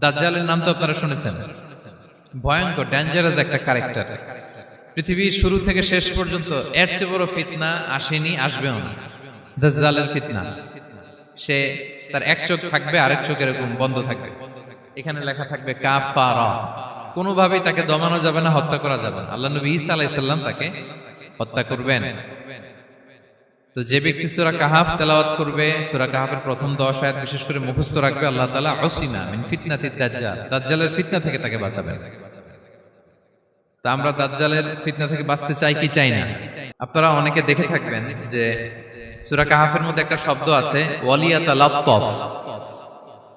দাজ্জালের নাম তো আপনারা শুনেছেন। ভয়ঙ্কর ডেঞ্জারাস একটা ক্যারেক্টার। পৃথিবীর শুরু থেকে শেষ পর্যন্ত এর চেয়ে বড় ফিতনা আসেনি, আসবেও না। দাজ্জালের ফিতনা। সে তার এক চোখ থাকবে, আরেক চোখ এরকম বন্ধ থাকবে, এখানে লেখা থাকবে কাফারা। কোনোভাবেই তাকে দমানো যাবে না, হত্যা করা যাবে না। আল্লাহ নবী ঈসা আলাইহিস সালাম তাকে হত্যা করবেন। তো যে ব্যক্তি সূরা কাহাফ তেলাওয়াত করবে, সূরা কাহাফের প্রথম 10 আয়াত বিশেষ করে মুখস্থ রাখবে, আল্লাহ তাআলা উসিমা মিন ফিতনাতিদ দাজ্জাল, দাজ্জালের ফিতনা থেকে তাকে বাঁচাবেন। তা আমরা দাজ্জালের ফিতনা থেকে বাঁচতে চাই কি চাই না? আপনারা অনেকে দেখে থাকবেন যে সূরা কাহাফের মধ্যে একটা শব্দ আছে ওয়ালিয়াতালাত্তাফ।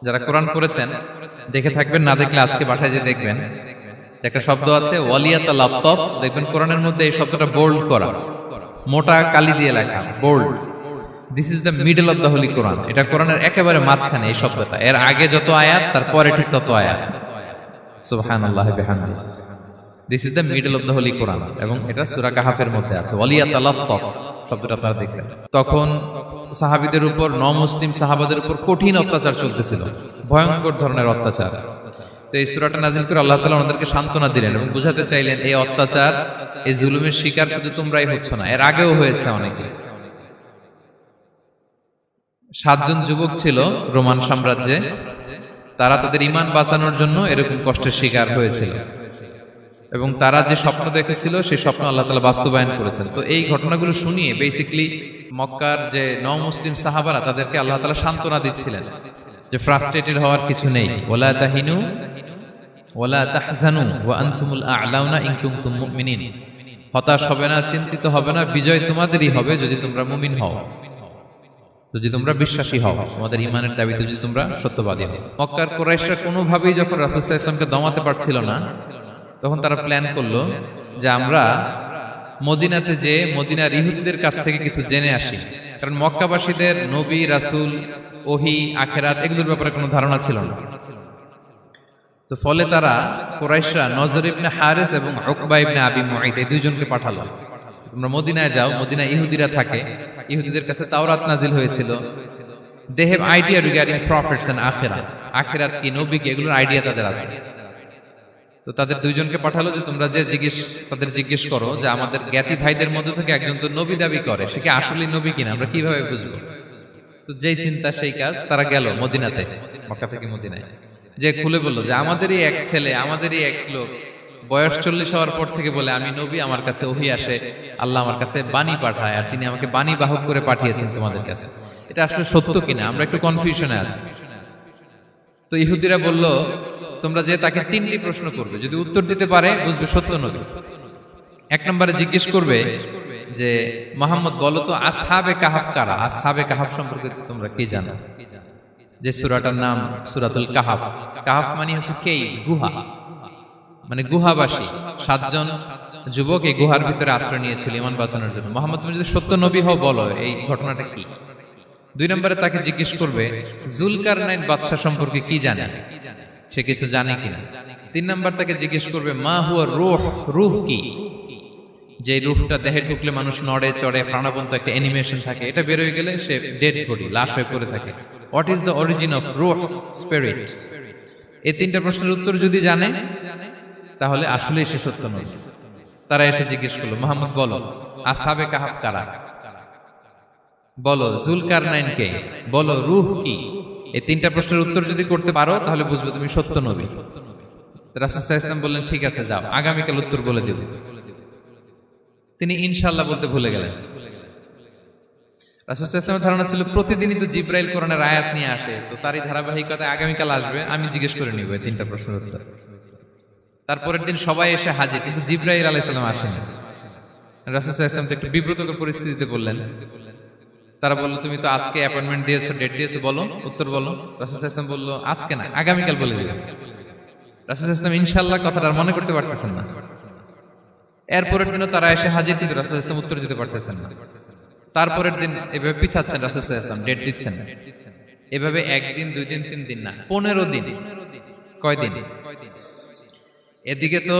যারা কোরআন পড়েছেন দেখে থাকবেন, না দেখলে আজকে বাসায় যে দেখবেন একটা শব্দ আছে ওয়ালিয়াতালাত্তাফ। দেখবেন কোরআনের মধ্যে এই শব্দটা বোল্ড করা, মোটা কালি দিয়ে লেখা, bold. This is the middle of the holy Quran. এটা কোরআনের একেবারে মাঝখানে এই শব্দটা। এর আগে যত আয়াত তার পরে ঠিক তত আয়াত। সুবহানাল্লাহি বিহামদিহি। This is the middle of the holy Quran, এবং এটা সূরা কাহাফের মধ্যে আছে ওয়ালিয়াতালাত্তাফ শব্দটা আপনারা দেখবেন। তখন সাহাবীদের উপর, নমুসলিম সাহাবাদের উপর কঠিন অত্যাচার চলতেছিল, ভয়ঙ্কর ধরনের অত্যাচার। তো এই সূরাটা নাযিল করে আল্লাহ তাআলা ওনাদেরকে সান্ত্বনা দিলেন এবং বুঝাতে চাইলেন এই অত্যাচার, এই জুলুমের শিকার শুধু তোমরাই হচ্ছ না, এর আগেও হয়েছে অনেকে। 7 জন যুবক ছিল রোমান সাম্রাজ্যে, তারা তাদের ঈমান বাঁচানোর জন্য এরকম কষ্টের শিকার হয়েছিল, এবং তারা যে স্বপ্ন দেখেছিল সেই স্বপ্ন আল্লাহ তাআলা বাস্তবায়ন করেছেন। তো এই ঘটনাগুলো শুনিয়ে বেসিক্যালি মক্কার যে নও-মুসলিম সাহাবারা তাদেরকে আল্লাহ তাআলা সান্ত্বনা দিচ্ছিলেন যে ফ্রাস্ট্রেটেড হওয়ার কিছু নেই। ওয়ালা তাহিনু ওয়ালা তাহজানু ওয়া আনতুমুল আ'লাউনা ইন কুনতুম মুমিনিন। হতাশ হবে না, চিন্তিত হবে না, বিজয় তোমাদেরই হবে যদি তোমরা মুমিন হও, যদি তোমরা বিশ্বাসী হও, তোমাদের ঈমানের দাবিতে যদি তোমরা সত্যবাদী হও। মক্কার কুরাইশরা কোনোভাবেই যখন রাসূল সাল্লাল্লাহু আলাইহি ওয়াসাল্লামকে দমাতে পারছিল না, তখন তারা প্ল্যান করলো যে আমরা মদিনাতে যে মদিনার ইহুদিদের কাছ থেকে কিছু জেনে আসি। কারণ মক্কাবাসীদের নবী, রাসূল, ওহী, আখিরাত এগুলোর ব্যাপারে কোনো ধারণা ছিল না। তো ফলে তারা কুরাইশরা নজর ইবনে হারিস এবং উকবা ইবনে আবি মুঈত এই দুইজনকে পাঠালো, তোমরা মদিনায় যাও, মদিনায় ইহুদিরা থাকে, ইহুদিদের কাছে তাওরাত নাজিল হয়েছিল, they have idea regarding prophets and আখিরাত, আখিরাত কি, নবী কি, এগুলোর আইডিয়া তাদের আছে। তো তাদের দুইজনকে পাঠালো যে তোমরা যে তাদের জিজ্ঞেস করো যে আমাদের জ্ঞাতি ভাইদের মধ্যে থেকে একজন তো নবী দাবি করে, সে কি আসলে নবী কিনা, আমরা কিভাবে বুঝবো? তো যেই চিন্তা সেই কাজ, তারা গেল মদিনাতে, মক্কা থেকে মদিনায়, যে খুলে বললো যে আমাদেরই এক ছেলে, আমাদেরই এক লোক বয়স 40 হওয়ার পর থেকে বলে আমি নবী, আমার কাছে ওহী আসে, আল্লাহ আমার কাছে বাণী পাঠায়, আর তিনি আমাকে বাণী বাহক করে পাঠিয়েছেন তোমাদের কাছে। এটা আসলে সত্য কিনা, আমরা একটু কনফিউশনে আছি। তো ইহুদিরা বলল তোমরা যে তাকে 3টি প্রশ্ন করবে, যদি উত্তর দিতে পারে বুঝবে সত্য নবী। 1 নম্বরে জিজ্ঞেস করবে যে মুহাম্মদ বলো তো আসহাবে কাহাফ কারা, আসহাবে কাহাফ সম্পর্কে তোমরা কি জানো? যে সূরাটার নাম সূরাতুল কাহাফ। কাহাফ মানে হচ্ছে কেই, গুহা, মানে গুহাবাসী। 7 জন যুবক এই গুহার ভিতরে আশ্রয় নিয়েছিল ঈমান বাঁচানোর জন্য। মুহাম্মদ তুমি যদি সত্য নবী হও বলো এই ঘটনাটা কি। 2 নম্বরে তাকে জিজ্ঞেস করবে জুলকারনাইন বাদশা সম্পর্কে কি জানে, সে কিছু জানে কিনা। 3 নম্বর তাকে জিজ্ঞেস করবে মা হুয়া রূহ, রূহ কি, যে রূহটা দেহে ঢুকলে মানুষ নড়ে চড়ে, প্রাণবন্ত একটা অ্যানিমেশন থাকে, এটা বের হয়ে গেলে সে ডেড বডি, লাশ হয়ে পড়ে থাকে। What is the origin of রূহ, স্পিরিট। এই 3টা প্রশ্নের উত্তর যদি জানে তাহলে আসলেই সে সত্য নবী। তারা এসে জিজ্ঞেস করলো মুহাম্মদ বলো আসহাবে কাহাফ কারা, বলো জুলকারনাইন কে, বলো রূহ কি। এই 3টা প্রশ্নের উত্তর যদি করতে পারো তাহলে বুঝবে তুমি সত্য নবী। রাসূল সাল্লাল্লাহু আলাইহি ওয়াসাল্লাম বললেন ঠিক আছে যাও, আগামীকাল উত্তর বলে দেব। তিনি ইনশাআল্লাহ বলতে ভুলে গেলেন। রাসূল সাল্লাল্লাহু আলাইহি ওয়াসাল্লামের ধারণা ছিল প্রতিদিনই তো জিবরাইল কোরআনের আয়াত নিয়ে আসে, তো তারই ধারাবাহিকতায় আগামীকাল আসবে, আমি জিজ্ঞেস করে নিব এই 3টা প্রশ্নের উত্তর। তারপরের দিন সবাই এসে হাজির, কিন্তু জিবরাইল আলাইহিস সালাম আসেনি। রাসূল সাল্লাল্লাহু আলাইহি ওয়াসাল্লাম একটু বিব্রতকর পরিস্থিতিতে বললেন। তারা বলল তুমি তো আজকে অ্যাপয়েন্টমেন্ট দিয়েছো, ডেট দিয়েছো, বলো উত্তর বলো। রাসূল সাল্লাল্লাহু আলাইহি ওয়াসাল্লাম বলল আজকে না, আগামীকাল বলে দিলাম। রাসূল সাল্লাল্লাহু আলাইহি ওয়াসাল্লাম ইনশাআল্লাহ কথাটা আর মনে করতে পারতেছেন না। এরপরের দিনও তারা এসে হাজির, কিন্তু রাসূল সাল্লাল্লাহু আলাইহি ওয়াসাল্লাম উত্তর দিতে পারতেছেন না। তারপরের দিন এভাবে পিছাচ্ছেন, রাসূল সাল্লাল্লাহু আলাইহি ওয়াসাল্লাম ডেট দিচ্ছেন, এভাবে 1 দিন 2 দিন 3 দিন না, 15 দিন। কয় দিন? এদিকে তো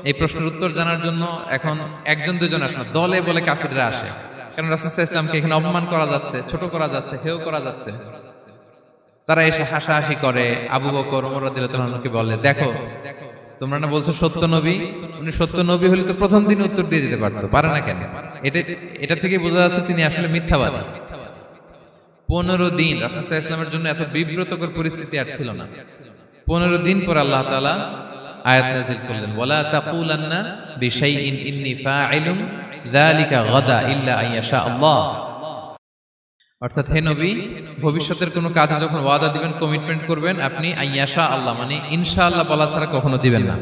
এই প্রশ্নের উত্তর জানার জন্য এখন 1 জন 2 জন আসে না, দলে বলে কাফিররা আসে। কারণ রাসূল সাল্লাল্লাহু আলাইহি ওয়াসাল্লামকে এখানে অপমান করা যাচ্ছে, ছোট করা যাচ্ছে, হেয় করা যাচ্ছে। তারা এসে হাসাহাসি করে। আবু বকর ওমর রাদিয়াল্লাহু আনহুকে বলে, দেখো তোমরা না বলছো সত্য নবী, উনি সত্য নবী হলে তো প্রথম দিন উত্তর দিয়ে দিতে পারতো, পারে না কেন? এটা থেকে বোঝা যাচ্ছে তিনি আসলে মিথ্যাবাদী। 15 দিন রাসূল সাল্লাল্লাহু আলাইহি ওয়াসাল্লামের জন্য এত বিব্রতকর পরিস্থিতি আর ছিল না। 15 দিন পর আল্লাহ তাআলা আয়াত নাযিল করলেন, ওয়ালা তাকুলান্না বিশাইইন ইন্নী ফাইলুন যালিকা গাদা ইল্লা আইয়াশা আল্লাহ। অর্থাৎ হে নবী, ভবিষ্যতের কোনো কাজে যখন ওয়াদা দিবেন, কমিটমেন্ট করবেন, আপনি আইয়াশা আল্লাহ মানে ইনশাআল্লাহ বলা ছাড়া কখনো দিবেন না।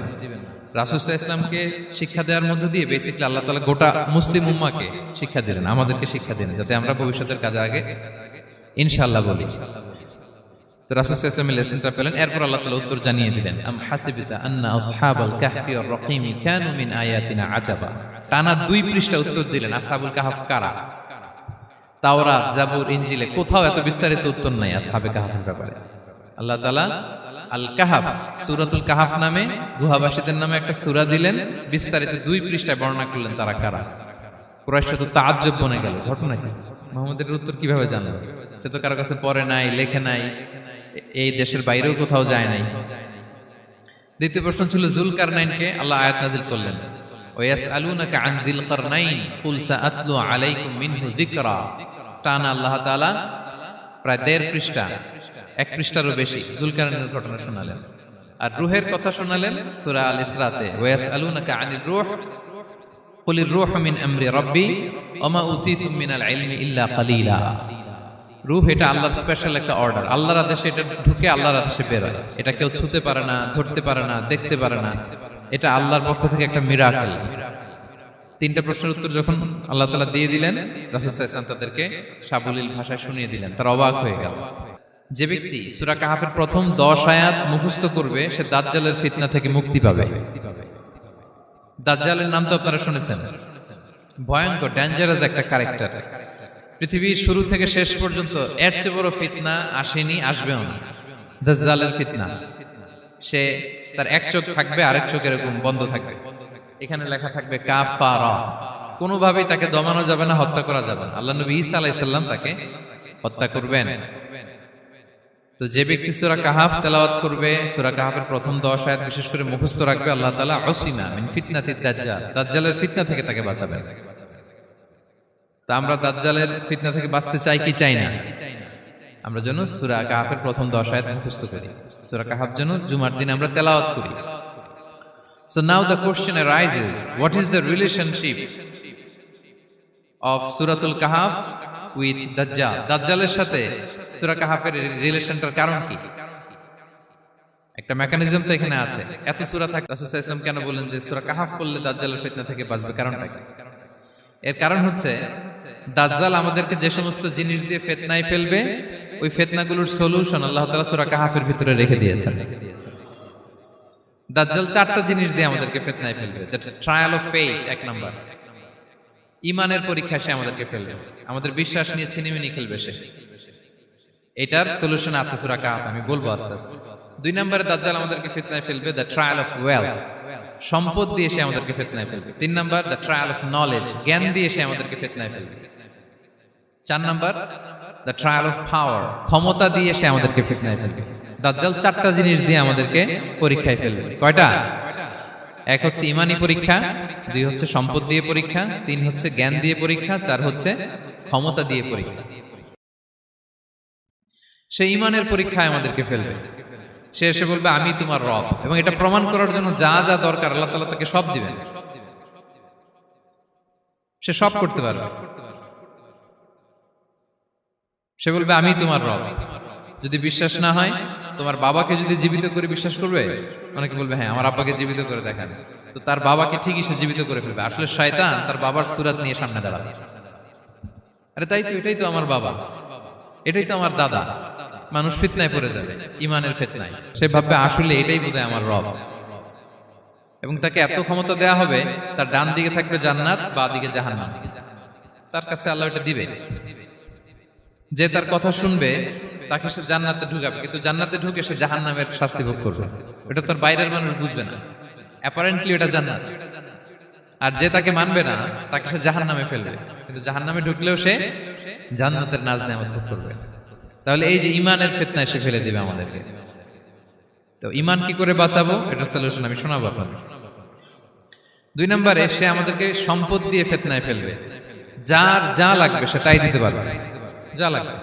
রাসূল সাল্লাল্লাহু আলাইহি ওয়াসাল্লামকে শিক্ষা দেওয়ার মধ্য দিয়ে বেসিক্যালি আল্লাহ তাআলা গোটা মুসলিম উম্মাহকে শিক্ষা দিলেন, আমাদেরকে শিক্ষা দিলেন, যাতে আমরা ভবিষ্যতের কাজে আগে ইনশাআল্লাহ বলি। তো রাসূল সাল্লাল্লাহু আলাইহি ওয়াসাল্লাম লেসনটা পেলেন। এরপর আল্লাহ তাআলা উত্তর জানিয়ে দিলেন, আম হাসিবিতা আন্না আসহাবাল কাহফি ওয়ার রহিমি কানু মিন আয়াতিনা আজাবা। টানা 2 পৃষ্ঠা উত্তর দিলেন আসহাবুল কাহফ কারা। তাওরাত, জাবুর, ইনজিলে কোথাও এত বিস্তারিত উত্তর নাই আসহাবে কাহফের ব্যাপারে। আল্লাহ তাআলা আল কাহফ, সূরাতুল কাহফ নামে গুহাবাসীদের নামে একটা সূরা দিলেন, বিস্তারিত 2 পৃষ্ঠায় বর্ণনা করলেন তারা কারা। কুরাইশ তো তাআজ্জব বনে গেল, ঘটনা কি, মুহাম্মদের উত্তর কিভাবে জানলো? সে তো কারো কাছে পড়ে নাই, লেখে নাই, এই দেশের বাইরেও কোথাও যায় নাই। দ্বিতীয় প্রশ্ন ছিল যুলকারনাইনকে আল্লাহ আয়াত নাযিল করলেন, ওয়াসআলুনাকা আন যিলকারনাইন কুল সাআতলু আলাইকুম মিনহু যিকরা। টানা আল্লাহ তাআলা প্রায় 1.5 পৃষ্ঠা, 1 পৃষ্ঠারও বেশি যুলকারনাইনের ঘটনা শোনালেন। আর রূহের কথা শোনালেন সূরা আল ইসরাতে, ওয়াসআলুনাকা আনির রূহ কুলির রূহু মিন আমরি রাব্বি ওয়া মা উতীতুম মিনাল ইলমি ইল্লা কালিলা। রূহ এটা আল্লাহর স্পেশাল একটা অর্ডার, আল্লাহর আদেশে এটা ঢুকে আল্লাহর আদেশে বের হয়। এটা কেউ ছুঁতে পারে না, ধরতে পারে না, দেখতে পারে না, এটা আল্লাহর পক্ষ থেকে একটা মিরাকেল। 3টা প্রশ্নের উত্তর যখন আল্লাহ তাআলা দিয়ে দিলেন, রাসূল সাল্লাল্লাহু আলাইহি ওয়াসাল্লাম তাদেরকে সাবলীল ভাষায় শুনিয়ে দিলেন। তারা অবাক হয়ে গেল। যে ব্যক্তি সূরা কাহফের প্রথম 10 আয়াত মুখস্থ করবে, সে দাজ্জালের ফিতনা থেকে মুক্তি পাবে। দাজ্জালের নাম তো আপনারা শুনেছেন, ভয়ঙ্কর ডেঞ্জারাস একটা ক্যারেক্টার। পৃথিবীর শুরু থেকে শেষ পর্যন্ত এর চেয়ে বড় ফিতনা আসেনি, আসবেও না। দাজ্জালের ফিতনা, সে তার এক চোখ থাকবে, আরেক চোখ এরকম বন্ধ থাকবে, এখানে লেখা থাকবে কাফারা। কোনোভাবেই তাকে দমানো যাবে না, হত্যা করা যাবে না। আল্লাহ নবী ঈসা আলাইহিস সালাম তাকে হত্যা করবেন। তো যে ব্যক্তি সূরা কাহফ তেলাওয়াত করবে, সূরা কাহফের প্রথম 10 আয়াত বিশেষ করে মুখস্থ রাখবে, আল্লাহ তাআলা উসিমা মিন ফিতনাতিদ দাজ্জাল, দাজ্জালের ফিতনা থেকে তাকে বাঁচাবেন। তা আমরা দাজ্জালের ফিতনা থেকে বাঁচতে চাই কি চাই না? আমরা যেন সূরা কাহফের প্রথম 10 আয়াত মুখস্থ করি, সূরা কাহফ যেন জুমার দিন আমরা তেলাওয়াত করি। So now the question arises, what is the relationship of Suratul Kahf with Dajjal? দাজ্জালের সাথে সূরা কাহফের রিলেশনটার কারণ কি? একটা মেকানিজম তো এখানে আছে। এত সূরা থাকে, রাসূল সাল্লাল্লাহু আলাইহি ওয়াসাল্লাম কেন বলেন যে সূরা কাহফ পড়লে দাজ্জালের ফিতনা থেকে বাঁচবে? কারণটা কি? এর কারণ হচ্ছে দাজ্জাল আমাদেরকে যে সমস্ত জিনিস দিয়ে ফিতনায় ফেলবে, ওই ফিতনাগুলোর সলিউশন আল্লাহ তাআলা সূরা কাহফের ভিতরে রেখে দিয়েছেন। দাজ্জাল 4টা জিনিস দিয়ে আমাদেরকে ফিতনায় ফেলবে। That's trial of faith, 1 number. ঈমানের পরীক্ষায় সে আমাদেরকে ফেলবে, আমাদের বিশ্বাস নিয়ে ছিনিমিনি খেলবে সে। এটার সলিউশন আছে সূরা কাহফ, আমি বলবো আস্তে আস্তে। 2 নম্বরে দাজ্জাল আমাদেরকে ফিতনায় ফেলবে, দ্য ট্রায়াল অফ ওয়েলথ, সম্পদ দিয়ে সে আমাদেরকে ফিতনায় ফেলবে। 3 number the trial of knowledge, জ্ঞান দিয়ে সে আমাদেরকে ফিতনায় ফেলবে। 4 number the trial of power, ক্ষমতা দিয়ে সে আমাদেরকে ফিতনায় ফেলবে। দাজ্জাল 4টা জিনিস দিয়ে আমাদেরকে পরীক্ষায় ফেলবে। কয়টা? 1 হচ্ছে ঈমানি পরীক্ষা, 2 হচ্ছে সম্পদ দিয়ে পরীক্ষা, 3 হচ্ছে জ্ঞান দিয়ে পরীক্ষা, 4 হচ্ছে ক্ষমতা দিয়ে পরীক্ষা। সে ঈমানের পরীক্ষায় আমাদেরকে ফেলবে। সে এসে বলবে আমি তোমার রব, এবং এটা প্রমাণ করার জন্য যা যা দরকার আল্লাহ তাআলা তাকে সব দিবেন। সে সব করতে পারবে। সে বলবে আমি তোমার রব। যদি বিশ্বাস না হয়, তোমার বাবাকে যদি জীবিত করে বিশ্বাস করবে? অনেকে বলবে হ্যাঁ আমার আব্বাকে জীবিত করে দেখান। তো তার বাবাকে ঠিকই সে জীবিত করে ফেলবে। আসলে শয়তান তার বাবার সূরত নিয়ে সামনে দাঁড়াবে। আরে তাই তো, এটাই তো আমার বাবা, এটাই তো আমার দাদা। মানুষ ফিতনায় পড়ে যাবে, ঈমানের ফিতনায়। সে ভাববে আসলে এটাই বোধহয় আমার রব, এবং তাকে এত ক্ষমতা দেয়া হবে, তার ডান দিকে থাকবে জান্নাত, বাঁ দিকে জাহান্নাম। তার কাছে আল্লাহ এটা দিবে। যে তার কথা শুনবে তাকে সে জান্নাতে ঢুকাবে, কিন্তু জান্নাতে ঢুকে সে জাহান্নামের শাস্তি ভোগ করবে। এটা তার বাইরের মানুষ বুঝবে না, অ্যাপারেন্টলি এটা জান্নাত। আর যে তাকে মানবে না তাকে সে জাহান্নামে ফেলবে, কিন্তু জাহান্নামে ঢুকলেও সে জান্নাতের নাজ নেয়ামত ভোগ করবে। তাহলে এই যে ইমানের ফিতনায় সে ফেলে দিবে আমাদেরকে। তো ইমান কি করে বাঁচাবো, এটা সলিউশন আমি শোনাবো আপনাদের। 2 নম্বরে, সে আমাদেরকে সম্পদ দিয়ে ফিতনায় ফেলবে। যার যা লাগবে সে তাই দিতে পারবে, যা লাগবে।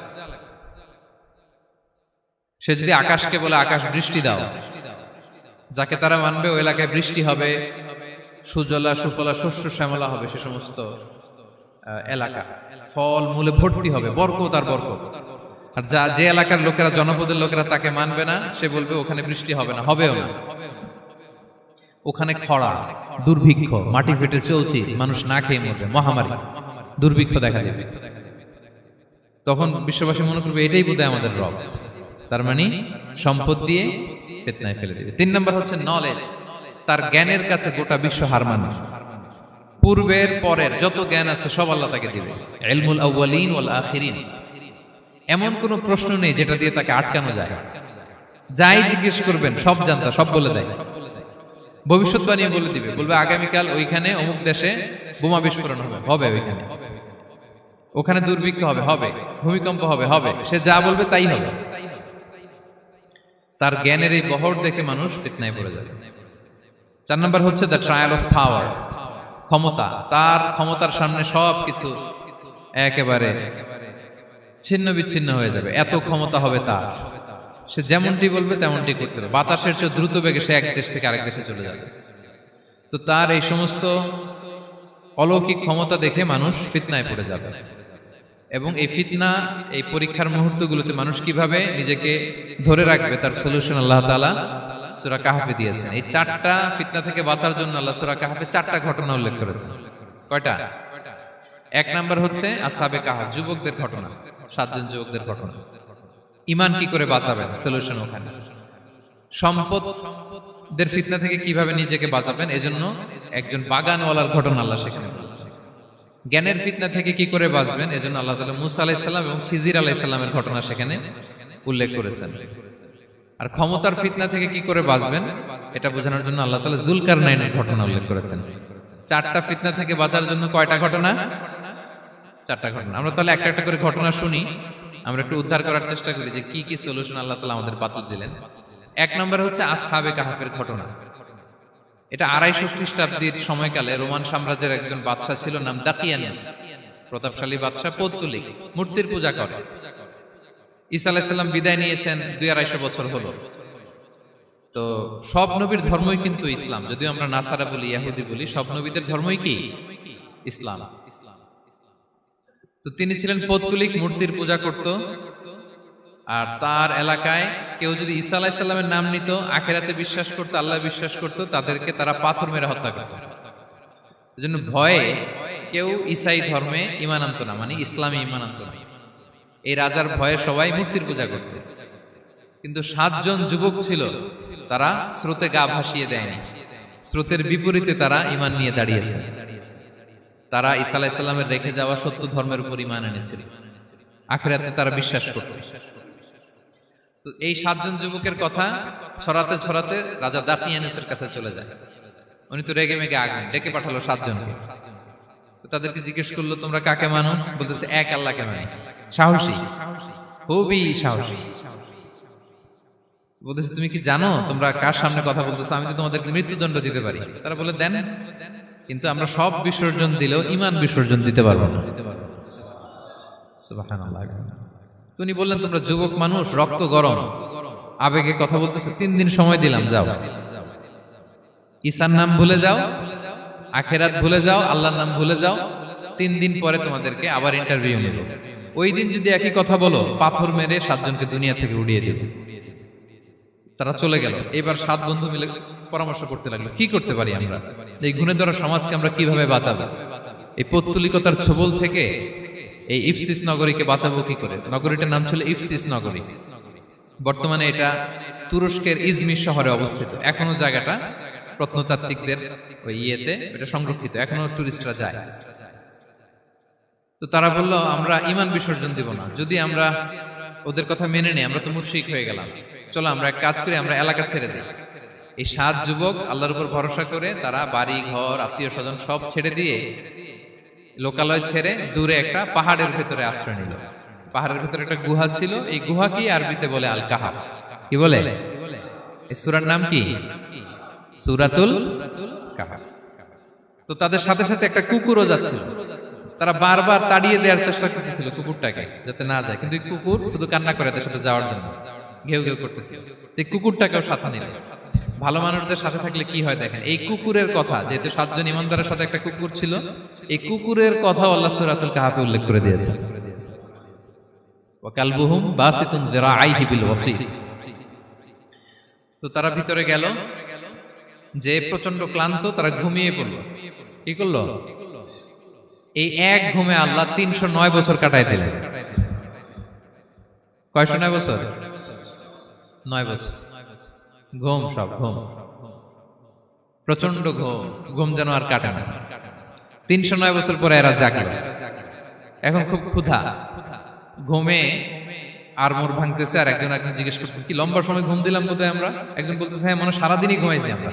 সে যদি আকাশকে বলে আকাশ বৃষ্টি দাও, যাকে তারা মানবে ওই এলাকায় বৃষ্টি হবে, সুজলা সুফলা শস্য শ্যামলা হবে, সে সমস্ত এলাকা ফল মূলে ভর্তি হবে, বরকত আর বরকত। আর যে এলাকার লোকেরা, জনপদের লোকেরা তাকে মানবে না, সে বলবে ওখানে বৃষ্টি হবে না, হবেও না, ওখানে খরা, দুর্ভিক্ষ, মাটি ফেটে চলছে, মানুষ না খেয়ে মরবে, মহামারী দুর্ভিক্ষ দেখা দেবে। তখন বিশ্ববাসী মনে করবে এটাই বোধহয় আমাদের রব। তার মানে সম্পদ দিয়ে ফিতনায় ফেলে দেবে। 3 নম্বর হচ্ছে নলেজ। তার জ্ঞানের কাছে গোটা বিশ্ব হার মানবে। পূর্বের পরের যত জ্ঞান আছে সব আল্লাহ তাকে দিবে। ইলমুল আউয়ালিন ওয়াল আখিরিন, এমন কোন প্রশ্ন নেই যেটা দিয়ে তাকে আটকানো যায়। যাই জিজ্ঞেস করবেন সব জানতা, সব বলে দেয়। ভবিষ্যৎবাণী বলে দিবে, বলবে আগামীকাল ওইখানে অমুক দেশে বোমা বিস্ফোরণ হবে, হবে ওইখানে, ওখানে দুর্ভিক্ষ হবে, হবে ভূমিকম্প হবে, হবে। সে যা বলবে তাই হবে। তার জ্ঞানের এই বহর দেখে মানুষ ফিতনায় পড়ে যাবে। 4 নম্বর হচ্ছে দ্য ট্রায়াল অফ পাওয়ার, ক্ষমতা। তার ক্ষমতার সামনে সবকিছু একেবারে ছিন্ন বিচ্ছিন্ন হয়ে যাবে, এত ক্ষমতা হবে তার। সে যেমনটি বলবে তেমনটি করতে হবে। বাতাসের চেয়ে দ্রুত বেগে সে এক দেশ থেকে আরেক দেশে চলে যাবে। তো তার এই সমস্ত অলৌকিক ক্ষমতা দেখে মানুষ ফিতনায় পড়ে যাবে। এবং এই ফিতনা, এই পরীক্ষার মুহূর্তগুলোতে মানুষ কিভাবে নিজেকে ধরে রাখবে, তার সলিউশন আল্লাহ তাআলা সূরা কাহফে দিয়েছেন। এই 4টা ফিতনা থেকে বাঁচার জন্য আল্লাহ সূরা কাহফে 4টা ঘটনা উল্লেখ করেছেন। কয়টা? 1 নাম্বার হচ্ছে আসহাবে কাহফ, যুবকদের ঘটনা, 7 জন যুবকদের ঘটনা। ইমান কি করে বাঁচাবেন, সলিউশন ওখানে। সম্পদের ফিতনা থেকে কিভাবে নিজেকে বাঁচাবেন, এজন্য একজন বাগানওয়ালার ঘটনা আল্লাহ সেখানে বলেছেন। জ্ঞানের ফিতনা থেকে কি করে বাঁচবেন, এজন্য আল্লাহ তাআলা মুসা আলাইহিস সালাম এবং খিজির আলাইহিস সালামের ঘটনা সেখানে উল্লেখ করেছেন। আর ক্ষমতার ফিতনা থেকে কি করে বাঁচবেন এটা বোঝানোর জন্য আল্লাহ তাআলা যুলকারনাইনের ঘটনা উল্লেখ করেছেন। 4টা ফিতনা থেকে বাঁচার জন্য কয়টা ঘটনা? 4টা ঘটনা। আমরা তাহলে একটা একটা করে ঘটনা শুনি, আমরা একটু উদ্ধার করার চেষ্টা করি যে কি কি সলিউশন আল্লাহ তাআলা আমাদের বাতলে দিলেন। 1 নম্বর হচ্ছে আসহাবে কাহফের ঘটনা। এটা 250 খ্রিস্টাব্দের সময়কালে রোমান সাম্রাজ্যের একজন বাদশা ছিল, নাম দাকিয়ানুস। প্রতাপশালী বাদশা, পৌত্তলিক, মূর্তির পূজা করে। ঈসা আলাইহিস সালাম বিদায় নিয়েছেন, 200-250 বছর হলো। তো সব নবীর ধর্মই কিন্তু ইসলাম, যদিও আমরা নাসারা বলি, ইহুদি বলি, সব নবীদের ধর্মই কি ইসলাম। তো তিনি ছিলেন পৌত্তলিক, মূর্তির পূজা করত। আর তার এলাকায় কেউ যদি ঈসা আলাইহিস সালামের নাম নিত, আখিরাতে বিশ্বাস করত, আল্লাহ বিশ্বাস করত, তাদেরকে তারা পাথর মেরে হত্যা করত। এজন্য ভয়ে কেউ ঈসাই ধর্মে ঈমান আনতো না, মানে ইসলামে ঈমান আনতো না। এই রাজার ভয়ে সবাই মূর্তির পূজা করত। কিন্তু 7 জন যুবক ছিল, তারা স্রোতে গা ভাসিয়ে দেয়নি, স্রোতের বিপরীতে তারা ঈমান নিয়ে দাঁড়িয়েছে। তারা ঈসা আলাইহিস সালামের রেখে যাওয়া সত্য ধর্মের উপর ঈমান এনেছিল, আখিরাতে তারা বিশ্বাস করত। তো এই 7 জন যুবকের কথা ছড়াতে ছড়াতে রাজা দাকিয়ানুসের কাছে চলে যায়। উনি তো রেগে মেগে আগুন, ডেকে পাঠালো 7 জনকে। তো তাদেরকে জিজ্ঞেস করলো, তোমরা কাকে মানো? বলতেছে এক আল্লাহকে মানি। সাহসী, খুবই সাহসী। বলতেছে তুমি কি জানো তোমরা কার সামনে কথা বলতেছো? আমি তো তোমাদেরকে মৃত্যুদণ্ড দিতে পারি। তারা বলে দেন, কিন্তু আমরা সব বিসর্জন দিলেও ঈমান বিসর্জন দিতে পারবো না। সুবহানাল্লাহ। উনি বললেন, তোমরা যুবক মানুষ, রক্ত গরম, আবেগে কথা বলতেছো, 3 দিন সময় দিলাম, যাও ঈসার নাম ভুলে যাও, আখিরাত ভুলে যাও, আল্লাহর নাম ভুলে যাও। 3 দিন পরে তোমাদেরকে আবার ইন্টারভিউ নেব। ওই দিন যদি একই কথা বলো, পাথর মেরে 7 জনকে দুনিয়া থেকে উড়িয়ে দেব। তারা চলে গেল। এবার 7 বন্ধু মিলে পরামর্শ করতে লাগলো, কি করতে পারি আমরা, এই গুণে ধরা সমাজকে আমরা কিভাবে বাঁচাবো, এই পৌত্তলিকতার ছোবল থেকে এই ইফসিস নগরীকে বাঁচাবো কি করে। নগরীটার নাম ছিল ইফসিস নগরী। বর্তমানে এটা তুরস্কের ইজমির শহরে অবস্থিত। এখনো জায়গাটা প্রত্নতাত্ত্বিকদের ওই ইয়েতে এটা সংরক্ষিত, এখনো টুরিস্টরা যায়। তো তারা বলল, আমরা ঈমান বিসর্জন দিব না, যদি আমরা ওদের কথা মেনে নেই আমরা তো মুশরিক হয়ে গেলাম, চলো আমরা এক কাজ করি, আমরা এলাকা ছেড়ে দিই। এই 7 যুবক আল্লাহর উপর ভরসা করে তারা বাড়ি ঘর, আত্মীয় স্বজন সব ছেড়ে দিয়ে, লোকালয় ছেড়ে দূরে একটা পাহাড়ের ভেতরে আশ্রয় নিল। পাহাড়ের ভিতরে একটা গুহা ছিল, এই গুহাকে আরবিতে বলে আল কাহাফ। কি বলে? এই সূরার নাম কি? সূরাতুল কাহাফ। তো তাদের সাথে সাথে একটা কুকুরও যাচ্ছিল, তারা বারবার তাড়িয়ে দেওয়ার চেষ্টা করতেছিল কুকুরটাকে যাতে না যায়, কিন্তু এই কুকুর শুধু কান্না করে তার সাথে যাওয়ার জন্য ঘেউ ঘেউ করতেছিল। এই কুকুরটাকেও সাথে নিল। ভালো মানুষদের সাথে থাকলে কি হয় দেখেন, এই কুকুরের কথা, যেহেতু 7 জন ইমানদারের সাথে একটা কুকুর ছিল, এই কুকুরের কথা আল্লাহ সূরাতুল কাহাফে উল্লেখ করে দিয়েছে। ওয়া কালবুহুম বাসিতুন যিরাআইহি বিল ওয়াসিল। তো তারা ভিতরে গেল, যে প্রচন্ড ক্লান্ত, তারা ঘুমিয়ে পড়ল। কি করলো? এই এক ঘুমে আল্লাহ 309 বছর কাটাই দিলেন। কয়শো 9 বছর? 9 বছর ঘুম, সব ঘুম, প্রচন্ড ঘুম, ঘুম যেন আর কাটে না। 309 বছর পরে এরা জাগলো। এখন খুব ক্ষুধা, ঘুমে আর মোর ভাঙতেছে, আর একজন জিজ্ঞেস করতেছে কি লম্বা সময় ঘুম দিলাম কোথায় আমরা? একজন বলতেছে হ্যাঁ, মানে সারাদিনই ঘুমাইছি আমরা।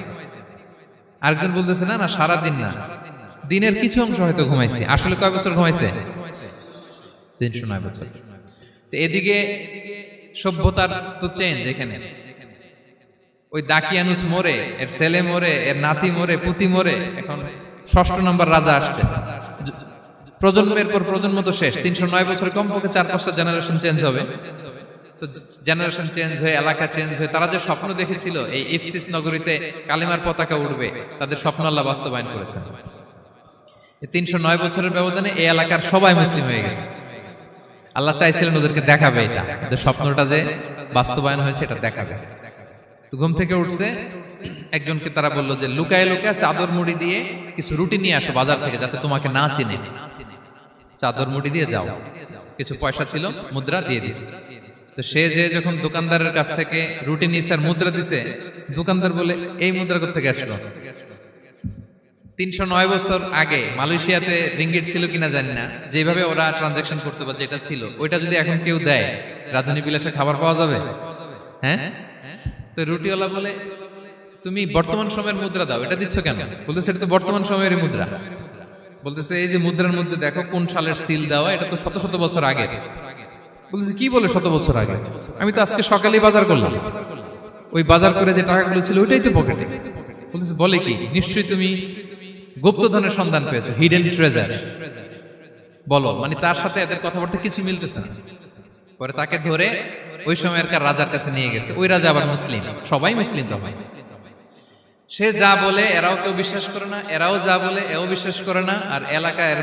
আরেকজন বলতেছে না না, সারাদিন না, দিনের কিছু অংশ হয়তো ঘুমাইছি। আসলে কয় বছর ঘুমাইছে? 309 বছর। তো এদিকে সভ্যতার তো চেঞ্জ। এখানে ওই দাকিয়ানুস মরে, এর ছেলে মরে, এর নাতি মরে, পুতি মরে, এখন 6ষ্ঠ নম্বর রাজা আসছে। প্রজন্মের পর প্রজন্ম তো শেষ। 309 বছর কমপক্ষে 4-5টা জেনারেশন চেঞ্জ হবে। তো জেনারেশন চেঞ্জ হয়ে, এলাকা চেঞ্জ হয়ে, তারা যে স্বপ্ন দেখেছিল এই ইফসিস নগরীতে কালিমার পতাকা উঠবে, তাদের স্বপ্ন আল্লাহ বাস্তবায়ন করেছেন। 309 বছরের ব্যবধানে এই এলাকার সবাই মুসলিম হয়ে গেছে। আল্লাহ চাইছিলেন ওদেরকে দেখাবে এটা, ওদের স্বপ্নটা যে বাস্তবায়ন হয়েছে এটা দেখাবে। তো ঘুম থেকে উঠছে, একজনকে তারা বললো যে লুকায় লুকায় চাদর মুড়ি দিয়ে কিছু রুটি নিয়ে আসো বাজার থেকে, যাতে তোমাকে না চিনে। চাদর মুড়ি দিয়ে যাও। কিছু পয়সা ছিল, মুদ্রা দিয়ে দিস। তো সে যে যখন দোকানদারের কাছ থেকে রুটি নিয়েছে আর মুদ্রা দিছে, দোকানদার বলে এই মুদ্রা কোত্থেকে আসলো? 309 বছর আগে মালয়েশিয়াতে রিঙ্গিট ছিল কিনা জানি না, যেভাবে ওরা ট্রানজাকশন করতে পারে, যেটা ছিল ওইটা যদি এখন কেউ দেয়, রাজধানী বিলাসে খাবার পাওয়া যাবে? হ্যাঁ। তো রুটিওয়ালা বলে তুমি বর্তমান সময়ের মুদ্রা দাও, এটা দিচ্ছ কেন? বলতেছে এটা তো বর্তমান সময়ের মুদ্রা। বলতেছে এই যে মুদ্রার মধ্যে দেখো কোন সালের সিল দেওয়া, এটা তো শত শত বছর আগে। বলতেছে কি বলে শত বছর আগে? আমি তো আজকে সকালেই বাজার করলাম, ওই বাজার করে যে টাকাগুলো ছিল ওইটাই তো পকেটে। বলতেছে বলে কি? নিশ্চয়ই তুমি গুপ্তধনের সন্ধান পেয়েছো, হিডেন ট্রেজার। বলো, মানে তার সাথে এদের কথাবার্তা কিছু মিলতেছে না। পরে তাকে ধরে ওই সময়কার রাজার কাছে নিয়ে গেছে। ওই রাজা আবার মুসলিম, সবাই মুসলিম তখন। সে যা বলে এরাও কেউ বিশ্বাস করে না, এরাও যা বলে এও বিশ্বাস করে না। আর এলাকা এর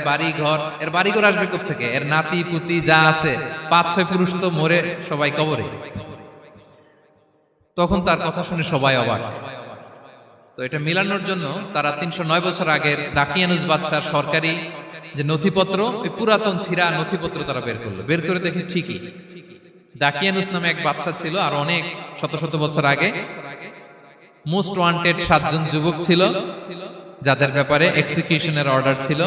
বাড়িঘর আসবে কোত্থেকে? এর নাতি পুতি যা আছে 5-6 পুরুষ তো মরে সবাই কবরে। তখন তার কথা শুনে সবাই অবাক। তো এটা মিলানোর জন্য তারা 309 বছর আগের দাকিয়ানুস বাদশার সরকারি যে নথিপত্র, ওই পুরাতন ছিঁড়া নথিপত্র তারা বের করলো। বের করে দেখে ঠিকই দাকিয়ানুস নামে এক বাদশা ছিল, আর অনেক শত শত বছর আগে মোস্ট ওয়ান্টেড 7 জন যুবক ছিল, যাদের ব্যাপারে এক্সিকিউশনের অর্ডার ছিল।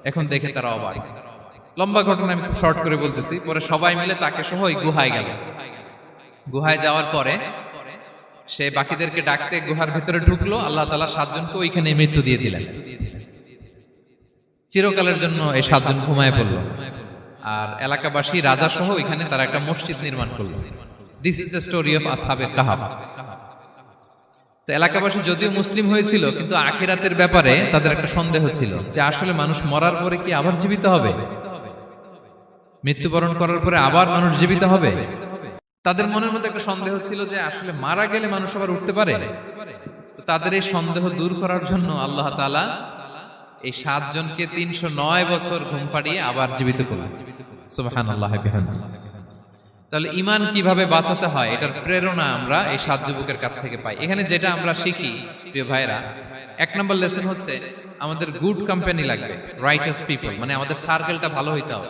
এখন দেখে তারা অবাক। লম্বা ঘটনা আমি খুব শর্ট করে বলতেছি। পরে সবাই মিলে তাকে সহ ওই গুহায় গেল। গুহায় যাওয়ার পরে সে বাকিদেরকে ডাকতে গুহার ভিতরে ঢুকলো। আল্লাহ তাআলা 7 জনকে ওইখানে মৃত্যু দিয়ে দিলেন। চিরকালের জন্য এই 7 জন ঘুমায় পড়লো। আর এলাকাবাসী রাজা সহ ওইখানে তারা একটা মসজিদ নির্মাণ করলো। This is the story of আসহাবে কাহাফ। তো এলাকাবাসী যদিও মুসলিম হয়েছিল, কিন্তু আখিরাতের ব্যাপারে তাদের একটা সন্দেহ ছিল যে আসলে মানুষ মরার পরে কি আবার জীবিত হবে? মৃত্যুবরণ করার পরে আবার মানুষ জীবিত হবে? তাদের মনের মধ্যে একটা সন্দেহ ছিল যে আসলে মারা গেলে মানুষ আবার উঠতে পারে। তাদের এই সন্দেহ দূর করার জন্য আল্লাহ তাআলা এই 7 জনকে 309 বছর ঘুম পাড়িয়ে আবার জীবিত করলেন। সুবহানাল্লাহ বিহামদিহি। তাহলে ঈমান কিভাবে বাঁচাতে হয়, এটার প্রেরণা আমরা এই 7 যুবকের কাছ থেকে পাই। এখানে যেটা আমরা শিখি প্রিয় ভাইরা, 1 নম্বর লেসন হচ্ছে আমাদের গুড কোম্পানি লাগবে, রাইটাস পিপল, মানে আমাদের সার্কেলটা ভালো হইতে হবে।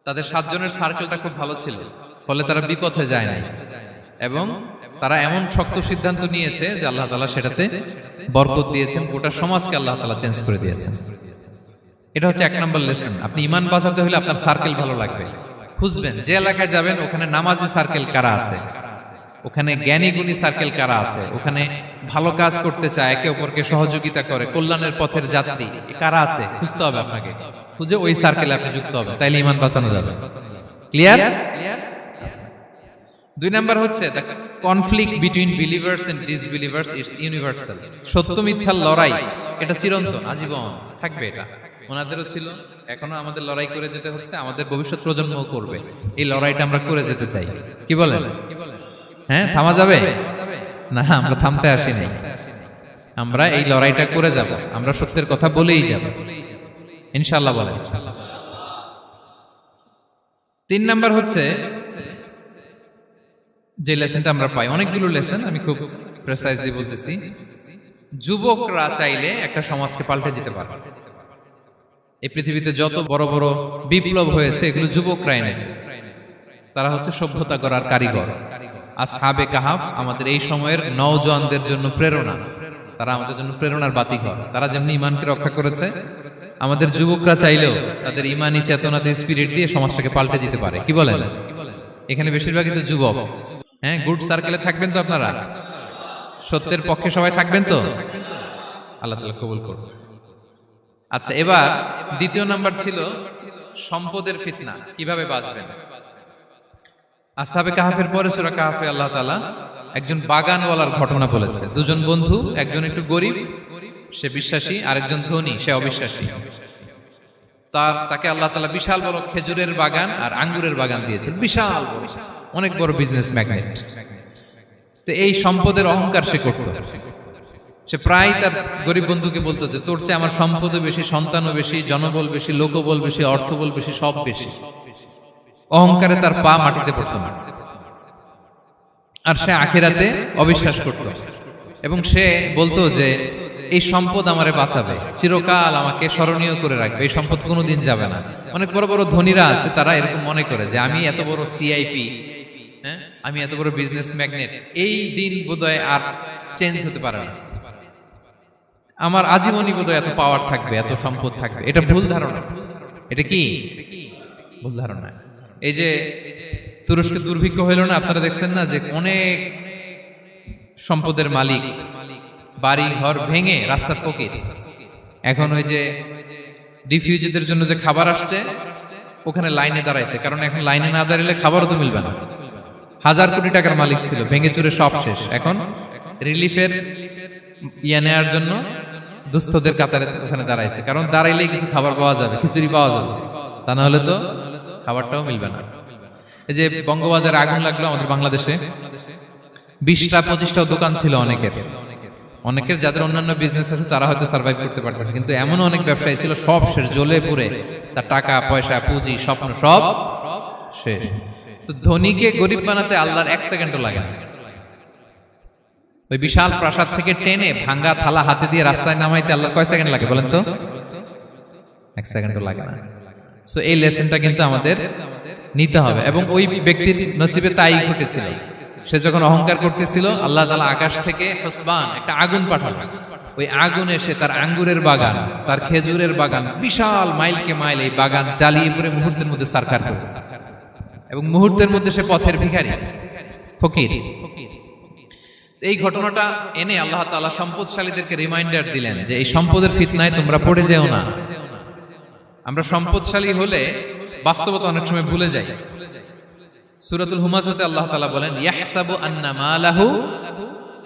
তাদের 7 জনের সার্কেলটা খুব ভালো ছিল, ফলে তারা বিপথে যায় নাই, এবং তারা এমন শক্ত সিদ্ধান্ত নিয়েছে যে আল্লাহ তাআলা সেটাতে বরকত দিয়েছেন, গোটা সমাজকে আল্লাহ তাআলা চেঞ্জ করে দিয়েছেন। এটা হচ্ছে 1 নম্বর লেসন। আপনি ঈমান বাঁচাতে হলে আপনার সার্কেল ভালো লাগবে। খুঁজবেন যে এলাকায় যাবেন ওখানে নামাজি সার্কেল কারা আছে, ওখানে জ্ঞানী গুণী সার্কেল কারা আছে, ওখানে ভালো কাজ করতে চায়, একে অপরকে সহযোগিতা করে, কল্যাণের পথের যাত্রী কারা আছে, খুঁজতে হবে আপনাকে। খুঁজে ওই সার্কেলে আপনি যুক্ত হবেন, তাইলে ঈমান বাঁচানো যাবে। ক্লিয়ার? দুই নাম্বার হচ্ছে the conflict between believers and disbelievers it's universal. সত্য মিথ্যার লড়াই এটা চিরন্তন, আজীবন থাকবে। এটা ওনাদেরও ছিল, এখনো আমাদের লড়াই করে যেতে হচ্ছে, আমাদের ভবিষ্যৎ প্রজন্মও করবে। এই লড়াইটা আমরা করে যেতে চাই। কি বলেন? হ্যাঁ, থামা যাবে না? আমরা থামতে আসি নাই, আমরা এই লড়াইটা করে যাব, আমরা সত্যের কথা বলেই যাব ইনশাআল্লাহ। বলেন। তিন নাম্বার হচ্ছে যে লেসনটা আমরা পাই, অনেকগুলো লেসন, আমি খুব প্রেসাইজলি বলতেছি। যুবকরা চাইলে একটা সমাজকে পাল্টে দিতে পারে। এই পৃথিবীতে যত বড় বড় বিপ্লব হয়েছে এগুলো যুবকরা এনেছে। তারা হচ্ছে সভ্যতা গড়ার কারিগর। আসহাবে কাহাফ আমাদের এই সময়ের নওজওয়ানদের জন্য প্রেরণা, তারা আমাদের জন্য প্রেরণার বাতিঘর। তারা যেমনি ইমানকে রক্ষা করেছে, আমাদের যুবকরা চাইলেও তাদের ইমানি চেতনাতে স্পিরিট দিয়ে সমাজটাকে পাল্টে দিতে পারে। কি বলেন? এখানে বেশিরভাগই তো যুবক। হ্যাঁ, গুড সার্কেলে থাকবেন তো আপনারা? সত্যের পক্ষে সবাই থাকবেন তো? আল্লাহ তাআলা কবুল করুন। আচ্ছা, এবার দ্বিতীয় নাম্বার ছিল সম্পদের ফিতনা, কিভাবে বাঁচবেন। আসহাবে কাহাফের পরে সূরা কাহাফে আল্লাহ তাআলা একজন বাগানওয়ালার ঘটনা বলেছে। দুজন বন্ধু, একজন একটু গরিব, সে বিশ্বাসী, আরেকজন ধনী, সে অবিশ্বাসী। তাকে আল্লাহ তাআলা বিশাল বড় খেজুরের বাগান আর আঙ্গুরের বাগান দিয়েছেন, বিশাল বড়, অনেক বড় বিজনেস ম্যাগনেট। তো এই সম্পদের অহংকার সে করত। সে প্রায় তার গরিব বন্ধুকে বলতো যে তোর চেয়ে আমার সম্পদও বেশি, সন্তানও বেশি, জনবল বেশি, লোকবল বেশি, অর্থবল বেশি, সব বেশি। অহংকারে তার পা মাটিতে পড়তো না। আর সে আখিরাতে অবিশ্বাস করত এবং সে বলতো যে এই সম্পদ আমারে বাঁচাবে, চিরকাল আমাকে স্মরণীয় করে রাখবে, এই সম্পদ কোনোদিন যাবে না। অনেক বড় বড় ধনীরা আছে, তারা এরকম মনে করে যে আমি এত বড় সিআইপি, হ্যাঁ, আমি এত বড় বিজনেস ম্যাগনেট, এই দিন বোধহয় আর চেঞ্জ হতে পারে না, আমার আজীবনই বোধহয় এত পাওয়ার থাকবে, এত সম্পদ থাকবে। এটা ভুল ধারণা। এটা কি ভুল ধারণা? এই যে তুরস্কে দুর্ভিক্ষ হইল না, আপনারা দেখছেন না যে অনেক সম্পদের মালিক বাড়ি ঘর ভেঙে রাস্তার ফকির। এখন ওই যে রিফিউজিদের জন্য যে খাবার আসছে ওখানে লাইনে দাঁড়াইছে, কারণ এখন লাইনে না দাঁড়ালে খাবারও তো মিলবে না। 1000 কোটি টাকার মালিক ছিল, ভেঙে চুরে সব শেষ। এখন রিলিফের নেওয়ার জন্য দুস্থদের কাতারে ওখানে দাঁড়াইছে, কারণ দাঁড়াইলেই কিছু খাবার পাওয়া যাবে, খিচুড়ি পাওয়া যাবে, তা না হলে তো খাবারটাও মিলবে না। এই যে বঙ্গবাজারে আগুন লাগলো আমাদের বাংলাদেশে, 20টা-25টাও দোকান ছিল অনেকের যাদের অন্যান্য বিজনেস আছে তারা হয়তো সার্ভাইভ করতে পারতেছে, কিন্তু এমন অনেক ব্যবসায়ী ছিল সব শেষ, জ্বলে পুড়ে, তার টাকা পয়সা পুঁজি স্বপ্ন সব শেষ। তো ধনীকে গরিব বানাতে আল্লাহর 1 সেকেন্ডও লাগে না। ওই বিশাল প্রাসাদ থেকে টেনে ভাঙ্গা থালা হাতে দিয়ে রাস্তায় নামাইতে আল্লাহর কয় সেকেন্ড লাগে বলেন তো? 1 সেকেন্ডও লাগে না। সো এই লেসনটা কিন্তু আমাদের নিতে হবে। এবং ওই ব্যক্তির নসিবে তাই ঘটেছিল। সে যখন অহংকার করতেছিল, আল্লাহ তাআলা আকাশ থেকে হুসবান একটা আগুন পাঠালো। ওই আগুন এসে তার আঙ্গুরের বাগান, তার খেজুরের বাগান, বিশাল মাইলকে মাইল এই বাগান জ্বালিয়ে পুরো মুহূর্তের মধ্যে সারখার করে, এবং মুহূর্তের মধ্যে সে পথের ভিখারি, ফকির। এই ঘটনাটা এনে আল্লাহ তাআলা সম্পদশালীদেরকে রিমাইন্ডার দিলেন যে এই সম্পদের ফিতনায় তোমরা পড়ে যেও না। আমরা সম্পদশালী হলে বাস্তবতা অনেক সময় ভুলে যাই। সূরাতুল হুমাজাতে আল্লাহ তাআলা বলেন ইয়াহসাবু আন্না মালাহু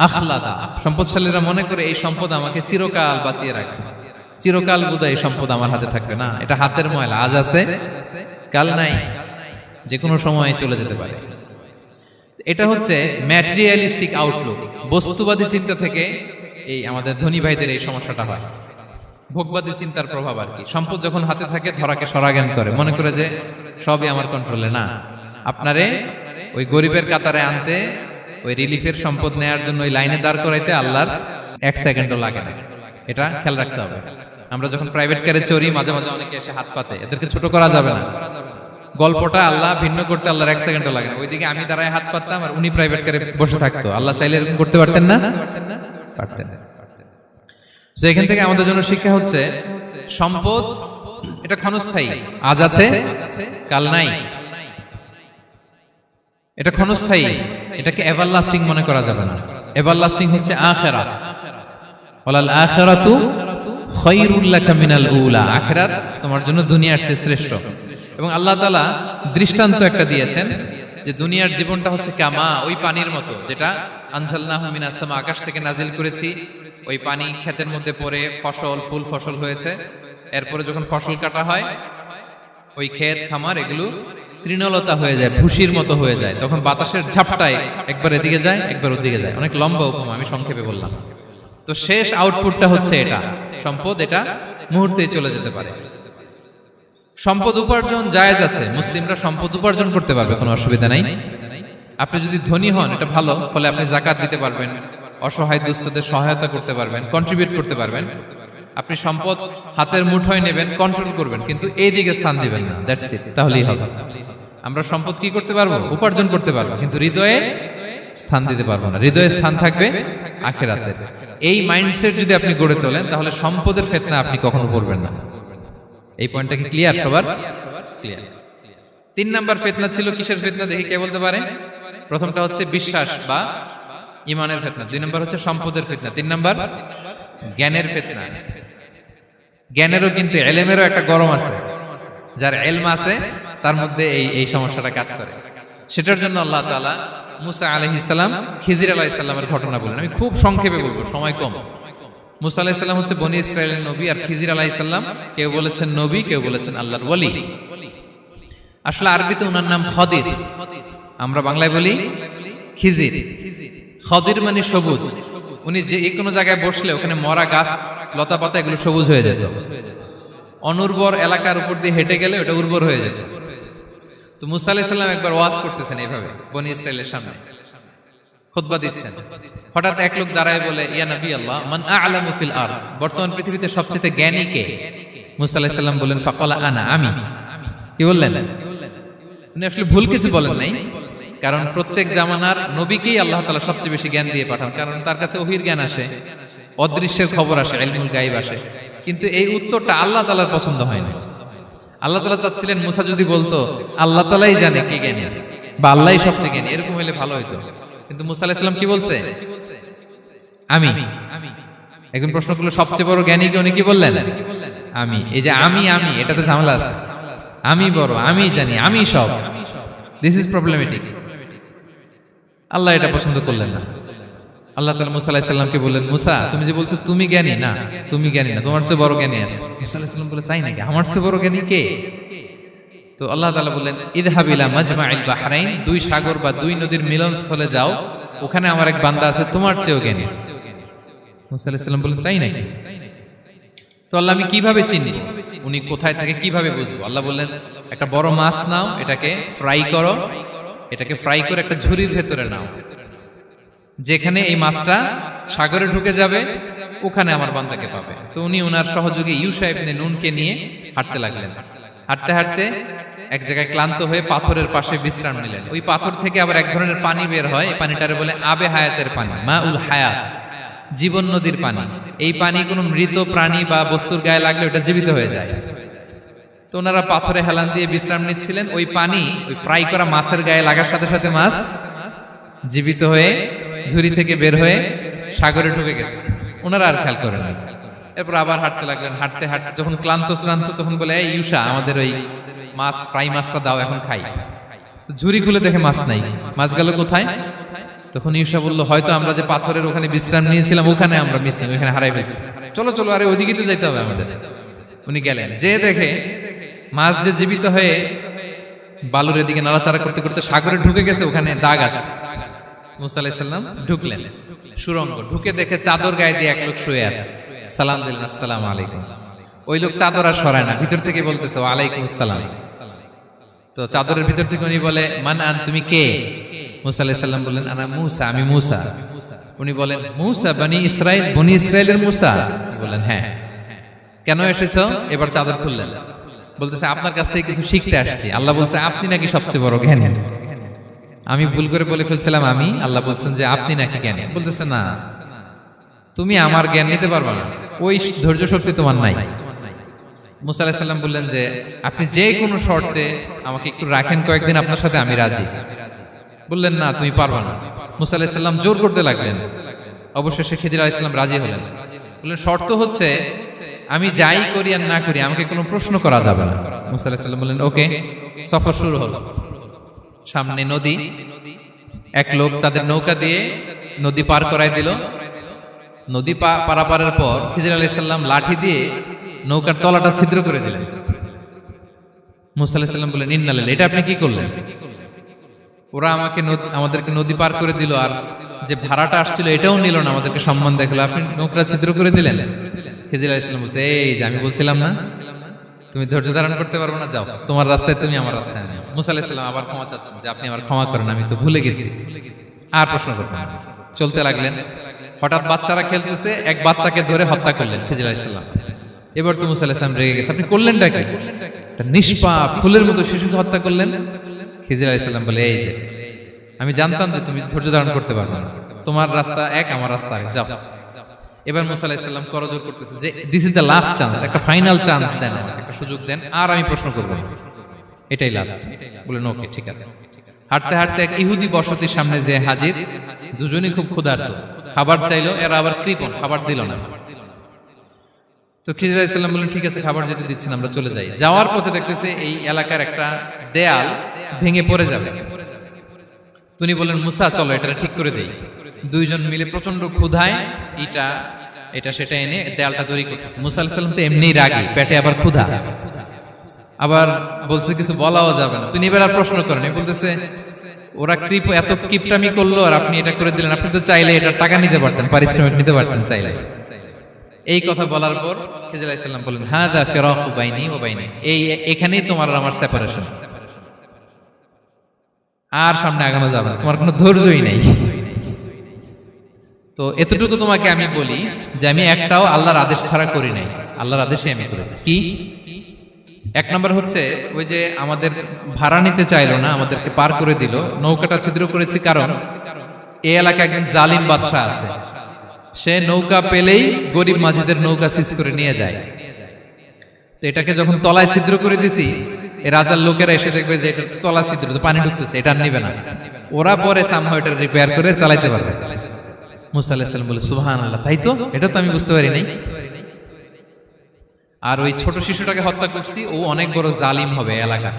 আখলাদা। সম্পদশালীরা মনে করে এই সম্পদ আমাকে চিরকাল বাঁচিয়ে রাখবে, চিরকাল বোধহয় এই সম্পদ আমার হাতে থাকবে। না, এটা হাতের ময়লা, আজ আছে কাল নাই, যে কোনো সময় চলে যেতে পারে। এটা হচ্ছে ম্যাটেরিয়ালিস্টিক আউটলুক, বস্তুবাদী চিন্তা থেকে এই আমাদের ধনী ভাইদের এই সমস্যাটা হয়। ভোগবাদী চিন্তার প্রভাব আর কি। সম্পদ যখন হাতে থাকে ধরাকে সরাজ্ঞান করে, মনে করে যে সবই আমার কন্ট্রোলে। না, আপনারে ওই গরিবের কাতারে আনতে, ওই রিলিফের সম্পদ নেয়ার জন্য ওই লাইনে দাঁড় করাইতে আল্লাহর 1 সেকেন্ডও লাগে না। এটা খেয়াল রাখতে হবে। আমরা যখন প্রাইভেট কারে চড়ি, মাঝে মাঝে অনেকে এসে হাত পাতে, এদেরকে ছোট করা যাবে না। গল্পটা আল্লাহ ভিন্ন করতে আল্লাহর 1 সেকেন্ডও লাগে না। ওইদিকে আমি দাঁড়ায় হাত পাততাম আর উনি প্রাইভেট কারে বসে থাকতো। আল্লাহ চাইলে এরকম করতে পারতেন না? পারতেন। তো এখান থেকে আমাদের জন্য শিক্ষা হচ্ছে সম্পদ এটা ক্ষণস্থায়ী, আজ আছে কাল নাই। এটা ক্ষণস্থায়ী, এটাকে এভারলাস্টিং মনে করা যাবে না। এভারলাস্টিং হচ্ছে আখিরাত। ওয়ালাল আখিরাতু খায়রুল লাকা মিনাল উলা, আখিরাত তোমার জন্য দুনিয়ার চেয়ে শ্রেষ্ঠ। এবং আল্লাহ তাআলা দৃষ্টান্ত একটা দিয়েছেন যে দুনিয়ার জীবনটা হচ্ছে কামা, ওই পানির মতো যেটা আনজালনাহু মিনাস সামা, আকাশ থেকে নাজিল করেছি। ওই পানি ক্ষেতের মধ্যে পড়ে ফসল, ফুল ফসল হয়েছে। এরপরে যখন ফসল কাটা হয়, ওই ক্ষেত খামার এগুলো তৃণলতা হয়ে যায়, ভুসির মতো হয়ে যায়। তখন বাতাসের ঝাপটায় একবার এদিকে যায়, একবার ওদিকে যায়। অনেক লম্বা উপমা, আমি সংক্ষেপে বললাম। তো শেষ আউটপুটটা হচ্ছে এটা, সম্পদ এটা মুহূর্তেই চলে যেতে পারে। সম্পদ উপার্জন জায়েজ আছে, মুসলিমরা সম্পদ উপার্জন করতে পারবে, কোনো অসুবিধা নাই। আপনি যদি ধনী হন এটা ভালো, ফলে আপনি যাকাত দিতে পারবেন, অসহায় দুস্থদের সহায়তা করতে পারবেন, কন্ট্রিবিউট করতে পারবেন। আপনি সম্পদ হাতের মুঠোয় নেবেন, কন্ট্রোল করবেন, কিন্তু এই দিকে স্থান দিবেন না, দ্যাটস ইট, তাহলেই হবে। আমরা সম্পদ কি করতে পারবো? উপার্জন করতে পারবো, কিন্তু হৃদয়ে স্থান দিতে পারবো না। হৃদয়ে স্থান থাকবে আখিরাতের। এই মাইন্ডসেট যদি আপনি গড়ে তোলেন, তাহলে সম্পদের ফিতনা আপনি কখনো পড়বেন না। এই পয়েন্টটা কি ক্লিয়ার সবার? ক্লিয়ার। 3 নাম্বার ফিতনা ছিল কিসের ফিতনা দেখি কে বলতে পারে? প্রথমটা হচ্ছে বিশ্বাস বা ঈমানের ফিতনা, 2 নাম্বার হচ্ছে সম্পদের ফিতনা, 3 নাম্বার জ্ঞানের ফিতনা। জ্ঞানেরও কিন্তু ইলমেরও একটা গরম আছে। যার ইলম আছে তার মধ্যে এই সমস্যাটা কাজ করে। সেটার জন্য আল্লাহ তাআলা মুসা আলাইহিস সালাম, খিজির আলাইহিস সালামের ঘটনা বলেন। আমি খুব সংক্ষেপে বলবো, সময় কম। মুসা আলাইহিস সালাম হচ্ছে বনি ইসরাইলের নবী, আর খিজির আলাইহিস সালাম কেউ বলেছেন নবী, কেউ বলেছেন আল্লাহর ওলি। আসলে আরবিতে ওনার নাম খদির, আমরা বাংলায় বলি খিজির। খদির মানে সবুজ। উনি যে কোনো জায়গায় বসলে ওখানে মরা গাছ, লতা পাতা এগুলো সবুজ হয়ে যেত। অনুর্বর এলাকার উপর দিয়ে হেঁটে গেলে ওটা উর্বর হয়ে যেত। তো মুসা আলাইহিস সালাম একবার ওয়াজ করতেছেন এইভাবে বনি ইসরাইলের সামনে, খুতবা দিচ্ছেন। হঠাৎ এক লোক দাঁড়ায় বলে, ইয়া নবী আল্লাহ, মান আ'লামু ফিল আরদ, বর্তমান পৃথিবীতে সবচেয়ে জ্ঞানী কে? মুসা আলাইহিস সালাম বলেন, ফাকালা আনা, আমি। কি বললেন? উনি আসলে ভুল কিছু বলেন নাই, কারণ প্রত্যেক জামানার নবীকেই আল্লাহ তাআলা সবচেয়ে বেশি জ্ঞান দিয়ে পাঠান, কারণ তার কাছে ওহীর জ্ঞান আসে, অদৃশ্যের খবর আসে, ইলমুল গায়ব আসে। কিন্তু এই উত্তরটা আল্লাহ তাআলার পছন্দ হয় না। আল্লাহ তাআলা চাচ্ছিলেন মুসা যদি বলতো আল্লাহ তাআলাই জানে কে জ্ঞানী বা আল্লাহই সবচেয়ে জ্ঞানী, এরকম হলে ভালো হতো। কিন্তু মুসা আলাইহিস সালাম কি বলছে? আমি। এখন প্রশ্ন করলো সবচেয়ে বড় জ্ঞানী কে? উনি কি বললেন? আমি। এই যে আমি এটাতে ঝামেলা আছে। আমি বড়, আমি জানি, আমি সব, দিস ইজ প্রবলেমেটিক। আল্লাহ এটা পছন্দ করলেন না। আল্লাহ তাআলা মুসা আলাইহিস সালামকে বললেন, মুসা তুমি যে বলছো তুমি জ্ঞানী, না তুমি জ্ঞানী না, তোমার চেয়ে বড় জ্ঞানী আছে। মুসা আলাইহিস সালাম বলে, তাই নাকি? আমার চেয়ে বড় জ্ঞানী কে? তো আল্লাহ তাআলা বললেন, ইযহাব ইলা মাজমাইল বাহরাইন, 2 সাগর বা 2 নদীর মিলনস্থলে যাও, ওখানে আমার এক বান্দা আছে তোমার চেয়েও জ্ঞানী। মুসা আলাইহিস সালাম বললেন, তাই নাকি? তো আল্লাহ, আমি কিভাবে চিনব উনি কোথায় থাকে, কিভাবে বুঝবো? আল্লাহ বললেন, একটা বড় মাছ নাও, এটাকে ফ্রাই করো, এটাকে ফ্রাই করে একটা ঝুড়ির ভেতরে নাও, যেখানে এই মাছটা সাগরে ঢুকে যাবে ওখানে আমার বান্দাকে পাবে। তো উনি ওনার সহযোগী ইউশা ইবনে নুনকে নিয়ে হাঁটতে লাগলেন। হাঁটতে হাঁটতে এক জায়গায় ক্লান্ত হয়ে পাথরের পাশে বিশ্রাম নিলেন। ওই পাথর থেকে আবার এক ধরনের পানি বের হয়, এই পানিটারে বলে আবে হায়াতের পানি, মাউল হায়াত, জীবন নদীর পানি। এই পানি কোনো মৃত প্রাণী বা বস্তুর গায়ে লাগলে ওটা জীবিত হয়ে যায়। তো ওনারা পাথরে হেলান দিয়ে বিশ্রাম নিচ্ছিলেন। ওই পানি ওই ফ্রাই করা মাছের গায়ে লাগার সাথে সাথে মাছ জীবিত হয়ে ঝুড়ি থেকে বের হয়ে সাগরে ঢুকে গেছে। ওনারা আর খেয়াল করেন না। এরপর আবার হাঁটতে লাগলেন। হাঁটতে হাঁটতে যখন ক্লান্ত শ্রান্ত, তখন বলে, এই ইউশা, আমাদের ওই মাছ, ফ্রাই মাছটা দাও, এখন খাই। ঝুড়ি খুলে দেখে মাছ নাই। মাছ গেল কোথায়? তখন ইউশা বলল, হয়তো আমরা যে পাথরের ওখানে বিশ্রাম নিয়েছিলাম ওখানে আমরা মিসিং, ওখানে হারাই ফেলছি। চলো চলো, আরে ওইদিকে তো যাইতে হবে আমাদের। উনি গেলেন, যে দেখে মাছ যে জীবিত হয়ে বালুর এদিকে নাড়াচাড়া করতে করতে সাগরে ঢুকে গেছে, ওখানে দাগ আছে। মুসা আলাইহিস সালাম ঢুকলেন সুরঙ্গ, ঢুকে দেখে চাদর গায়ে দিয়ে এক লোক শুয়ে আছে। সালাম দিলেন, আসসালামু আলাইকুম। ওই লোক চাদর আর সরায় না, ভিতর থেকে বলতেছে, ওয়ালাইকুম আসসালাম। তো চাদরের ভিতর থেকে উনি বলে, মান আন, তুমি কে? মুসা আলাইহিস সালাম বললেন, আনা মুসা, আমি মুসা। উনি বলেন, মুসা বনি ইসরাইল, বনি ইসরাইলের মুসা? বললেন, হ্যাঁ। কেন এসেছো? এবার চাদর খুললেন। বলতেছে, আপনার কাছ থেকে কিছু শিখতে আসছি। আল্লাহ বলছে, আপনি নাকি সবচেয়ে বড় জ্ঞানী। আমি ভুল করে বলে ফেলছিলাম আমি। আল্লাহ বলছেন যে আপনি নাকি জ্ঞানী। বলতেছে, না, তুমি আমার জ্ঞান নিতে পারবে না, ওই ধৈর্য শক্তি তোমার নাই। মুসা আলাইহিস সালাম বললেন যে, আপনি যে কোনো শর্তে আমাকে একটু রাখেন কয়েকদিন, আপনার সাথে আমি রাজি। বললেন, না, তুমি পারবে না। মুসা আলাইহিস সালাম জোর করতে লাগলেন। অবশেষে খিজির আলাইহিস সালাম রাজি হলেন। বললেন শর্ত হচ্ছে আমি যাই করি আর না করি আমাকে কোনো প্রশ্ন করা যাবে না। মুসা আলাইহিস সালাম বললেন ওকে। সফর শুরু হলো। সামনে নদী, এক লোক তাদের নৌকা দিয়ে নদী পার করায় দিল। নদী পারাপারের পর খিজির আলাইহিস সালাম লাঠি দিয়ে নৌকার তলাটা ছিদ্র করে দিলেন। মুসা আলাইহিস সালাম বললেন ইন্না লিল্লাহি, এটা আপনি কি করলেন? ওরা আমাদেরকে নদী পার করে দিল, আর যে ভাড়াটা আসছিল এটাও নিল না, আমাদেরকে সম্মান দেখালো, আপনি নৌকা ছিদ্র করে দিলেন। খিজির আলাইহিস সালাম বলছে এই যে আমি বলছিলাম না তুমি ধৈর্য ধারণ করতে পারবে না, যাও তোমার রাস্তায় তুমি আমার রাস্তায় আনো। মুসা আলাইহিস সালাম আবার ক্ষমা চাচ্ছেন যে আপনি আমার ক্ষমা করেন, আমি তো ভুলে গেছি, আর প্রশ্ন করবেন না। চলতে লাগলেন। হঠাৎ বাচ্চারা খেলতেছে, এক বাচ্চাকে ধরে হত্যা করলেন খিজির আলাইহিস সালাম। এবার তো মুসা আলাইহিস সালাম রেগে গেছে, আপনি করলেনটা কি? নিষ্পাপ ফুলের মতো শিশুকে হত্যা করলেন। খিজির আলাইহিস সালাম বলে এই যে আমি জানতাম যে তুমি ধৈর্য ধারণ করতে পারবে না, তোমার রাস্তা এক আমার রাস্তা আরেক, যাও। এবার মুসা আলাইহিস সালাম করজোর করতেছে যে this is the last chance, একটা ফাইনাল চান্স দেন, একটা সুযোগ দেন, আর আমি প্রশ্ন করব না, এটাই লাস্ট। বলেন ওকে ঠিক আছে। হাঁটতে হাঁটতে এক ইহুদি বসতির সামনে যে হাজির, দুজনই খুব ক্ষুধার্ত, খাবার চাইলো, এরা আবার কৃপণ, খাবার দিল না। তো খিজির আলাইহিস সালাম বললেন ঠিক আছে, খাবার যেটা দিচ্ছেন আমরা চলে যাই। যাওয়ার পথে দেখতেছে এই এলাকার একটা দেয়াল ভেঙে পড়ে যাবে। তিনি বললেন মুসা চলো এটা ঠিক করে দেই। দুইজন মিলে প্রচন্ড ক্ষুধায় এটা সেটা এনে দেয়ালটা তৈরি করতেছে। মুসা আলাইহিস সালাম তো এমনিই রাগী, পেটে আবার ক্ষুধা, আবার বলছে কিছু বলাও যাবে না। তিনি এবার আর প্রশ্ন করেন, বলতেছে ওরা এত কিপটামি করলো আর আপনি এটা করে দিলেন, আপনি তো চাইলে এটা টাকা নিতে পারতেন, পারিশ্রমিক নিতে পারতেন চাইলে। এই কথা বলার পর খিজির আলাইহিস সালাম বললেন হাযা ফিরাকু বাইনি ওয়া বাইনি, এখানেই তোমার আর আমার সেপারেশন, আর সামনে আগানো যাবে না, তোমার কোনো ধৈর্যই নেই। তো এতটুকু তোমাকে আমি বলি যে আমি একটাও আল্লাহর আদেশ ছাড়া করি নাই, আল্লাহর আদেশে আমি করেছি। কি? এক নম্বর হচ্ছে ওই যে আমাদের ভাড়া নিতে চাইলো না, আমাদেরকে পার করে দিল, নৌকাটা ছিদ্র করেছি কারণ এই এলাকায় একজন জালিম বাদশা আছে, সে নৌকা পেলেই গরিব মাঝিদের নৌকা সিজ করে নিয়ে যায়। তো এটাকে যখন তলায় ছিদ্র করে দিছি, রাজার লোকেরা এসে দেখবে যে এটা তলা ছিদ্র, তো পানি ঢুকতেছে, এটা নিবে না, ওরা পরে সামহাও এটা রিপেয়ার করে চালাইতে পারবে। মুসা আলাইহিস সালাম বলে সুবহানাল্লাহ, তাই তো, এটা তো আমি বুঝতে পারি নাই। আর ওই ছোট শিশুটাকে হত্যা করছি, ও অনেক বড় জালিম হবে এলাকা,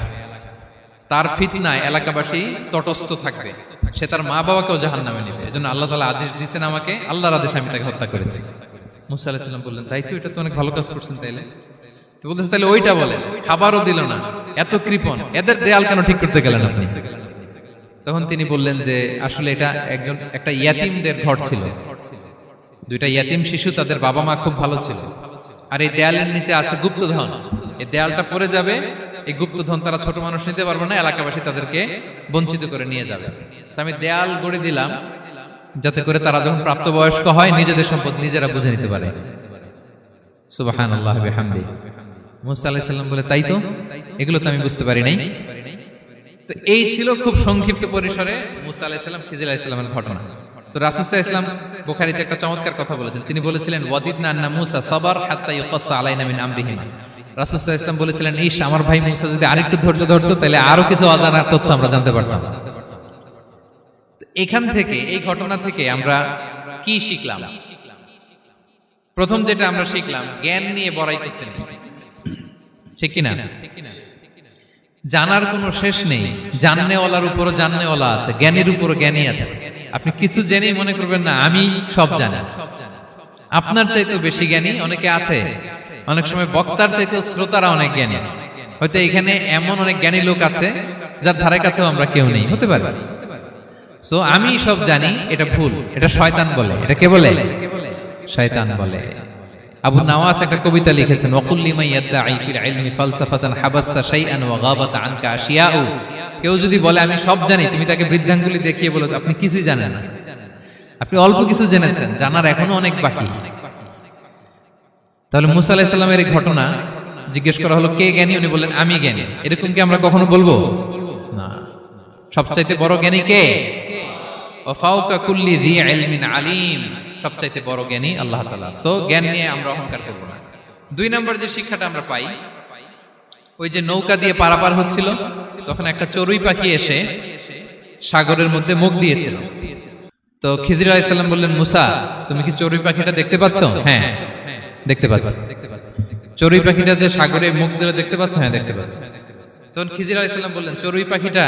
তার ফিতনায় এলাকাবাসী তটস্থ থাকবে, সে তার মা বাবাকেও জাহান্নামে নেবে। এজন্য আল্লাহ তাআলা আদেশ দিয়েছেন আমাকে, আল্লাহর আদেশে আমি তাকে হত্যা করেছি। মুসা আলাইহিস সালাম বললেন তাই তো, এটা তো অনেক ভালো কাজ করছেন। তাইলে তো বলতেছে তাহলে ওইটা বলেন, খাবারও দিল না, এত কৃপণ, এদের দেয়াল কেন ঠিক করতে গেলেন আপনি? তখন তিনি বললেন যে আসলে এটা একটা ইয়াতিমদের ঘর ছিল, দুইটা ইয়াতিম শিশু, তাদের বাবা মা খুব ভালো ছিল, আর এই দেয়ালের নিচে আছে গুপ্তধন, এই দেয়ালটা পড়ে যাবে, এই গুপ্তধন তারা ছোট মানুষ নিতে পারবে না, এলাকাবাসী তাদেরকে বঞ্চিত করে নিয়ে যাবে। আমি দেয়াল গড়ে দিলাম যাতে করে তারা যখন প্রাপ্তবয়স্ক হয় নিজেদের সম্পদ নিজেরা বুঝে নিতে পারে। সুবহানাল্লাহ বিহামদি। মুসা আলাইহিস সালাম বলে তাই তো, এগুলো তো আমি বুঝতে পারি নাই। তো এই ছিল খুব সংক্ষিপ্ত পরিসরে মুসা আলাইহিস সালাম খিজির আলাইহিস সালামের ঘটনা। তো রাসূল সাল্লাল্লাহু আলাইহি ওয়াসাল্লাম বুখারীতে একটা চমৎকার কথা বলেছেন, তিনি বলেছিলেন ওয়াদিদনা আন্না মুসা সাবার হাত্তা ইউকাসসা আলাইনা মিন আমরিহিমা। রাসূল সাল্লাল্লাহু আলাইহি ওয়াসাল্লাম বলেছিলেন ইস, আমার ভাই মুসা যদি আরেকটু ধৈর্য ধরতো তাহলে আরো কিছু অজানা তথ্য আমরা জানতে পারতাম। এখান থেকে, এই ঘটনা থেকে আমরা কি শিখলাম? প্রথম যেটা আমরা শিখলাম, জ্ঞান নিয়ে বড়াই করতে নেই, ঠিক কিনা? জানার কোনো শেষ নেই, জাননেওয়ালার উপরও জাননেওয়ালা আছে, জ্ঞানীর উপরও জ্ঞানী আছে। আপনি কিছু জেনেই মনে করবেন না আমি সব জানি, আপনার চাইতেও বেশি জ্ঞানী অনেকে আছে। অনেক সময় বক্তার চাইতেও শ্রোতারা অনেক জ্ঞানী। হয়তো এখানে এমন অনেক জ্ঞানী লোক আছে যার ধারে কাছেও আমরা কেউ নেই, হতে পারে। সো আমি সব জানি, এটা ভুল, এটা শয়তান বলে। এটা কে বলে? শয়তান বলে। আবু নাওয়াস একটা কবিতা লিখেছেন, ওয়াকুল্লি মান ইয়াদঈ ফিল ইলমি ফালসাফাতান হাবাসতা শাইআন ওয়া গাবাত আনকা আশিয়াউ। কেউ যদি বলে আমি সব জানি, তুমি তাকে বৃদ্ধাঙ্গুলি দেখিয়ে বলো আপনি কিছুই জানেন না, আপনি অল্প কিছু জেনেছেন, জানার এখনো অনেক বাকি। তাহলে মুসা আলাইহিস সালামের এই ঘটনা জিজ্ঞেস করা হলো কে জ্ঞানী, উনি বললেন আমি জ্ঞানী। এরকম কি আমরা কখনো বলবো না? সবচাইতে বড় জ্ঞানী কে? ওয়া ফাওকা কুল্লি যী ইলমিন আলিম, সবচাইতে বড় জ্ঞানী আল্লাহ তাআলা। সো জ্ঞান নিয়ে আমরা অহংকার করব না। দুই নম্বর যে শিক্ষাটা আমরা পাই, ওই যে নৌকা দিয়ে পারাপার হচ্ছিল, তখন একটা চড়ুই পাখি এসে সাগরের মধ্যে মুখ দিয়েছিল। তো খিজির আলাইহিস সালাম বললেন, মুসা তুমি কি চড়ুই পাখিটা দেখতে পাচ্ছ? হ্যাঁ দেখতে পাচ্ছি। চড়ুই পাখিটা যে সাগরে মুখ দিয়ে দেখতে পাচ্ছ? হ্যাঁ দেখতে পাচ্ছি। তখন খিজির আলাইহিস সালাম বললেন, চড়ুই পাখিটা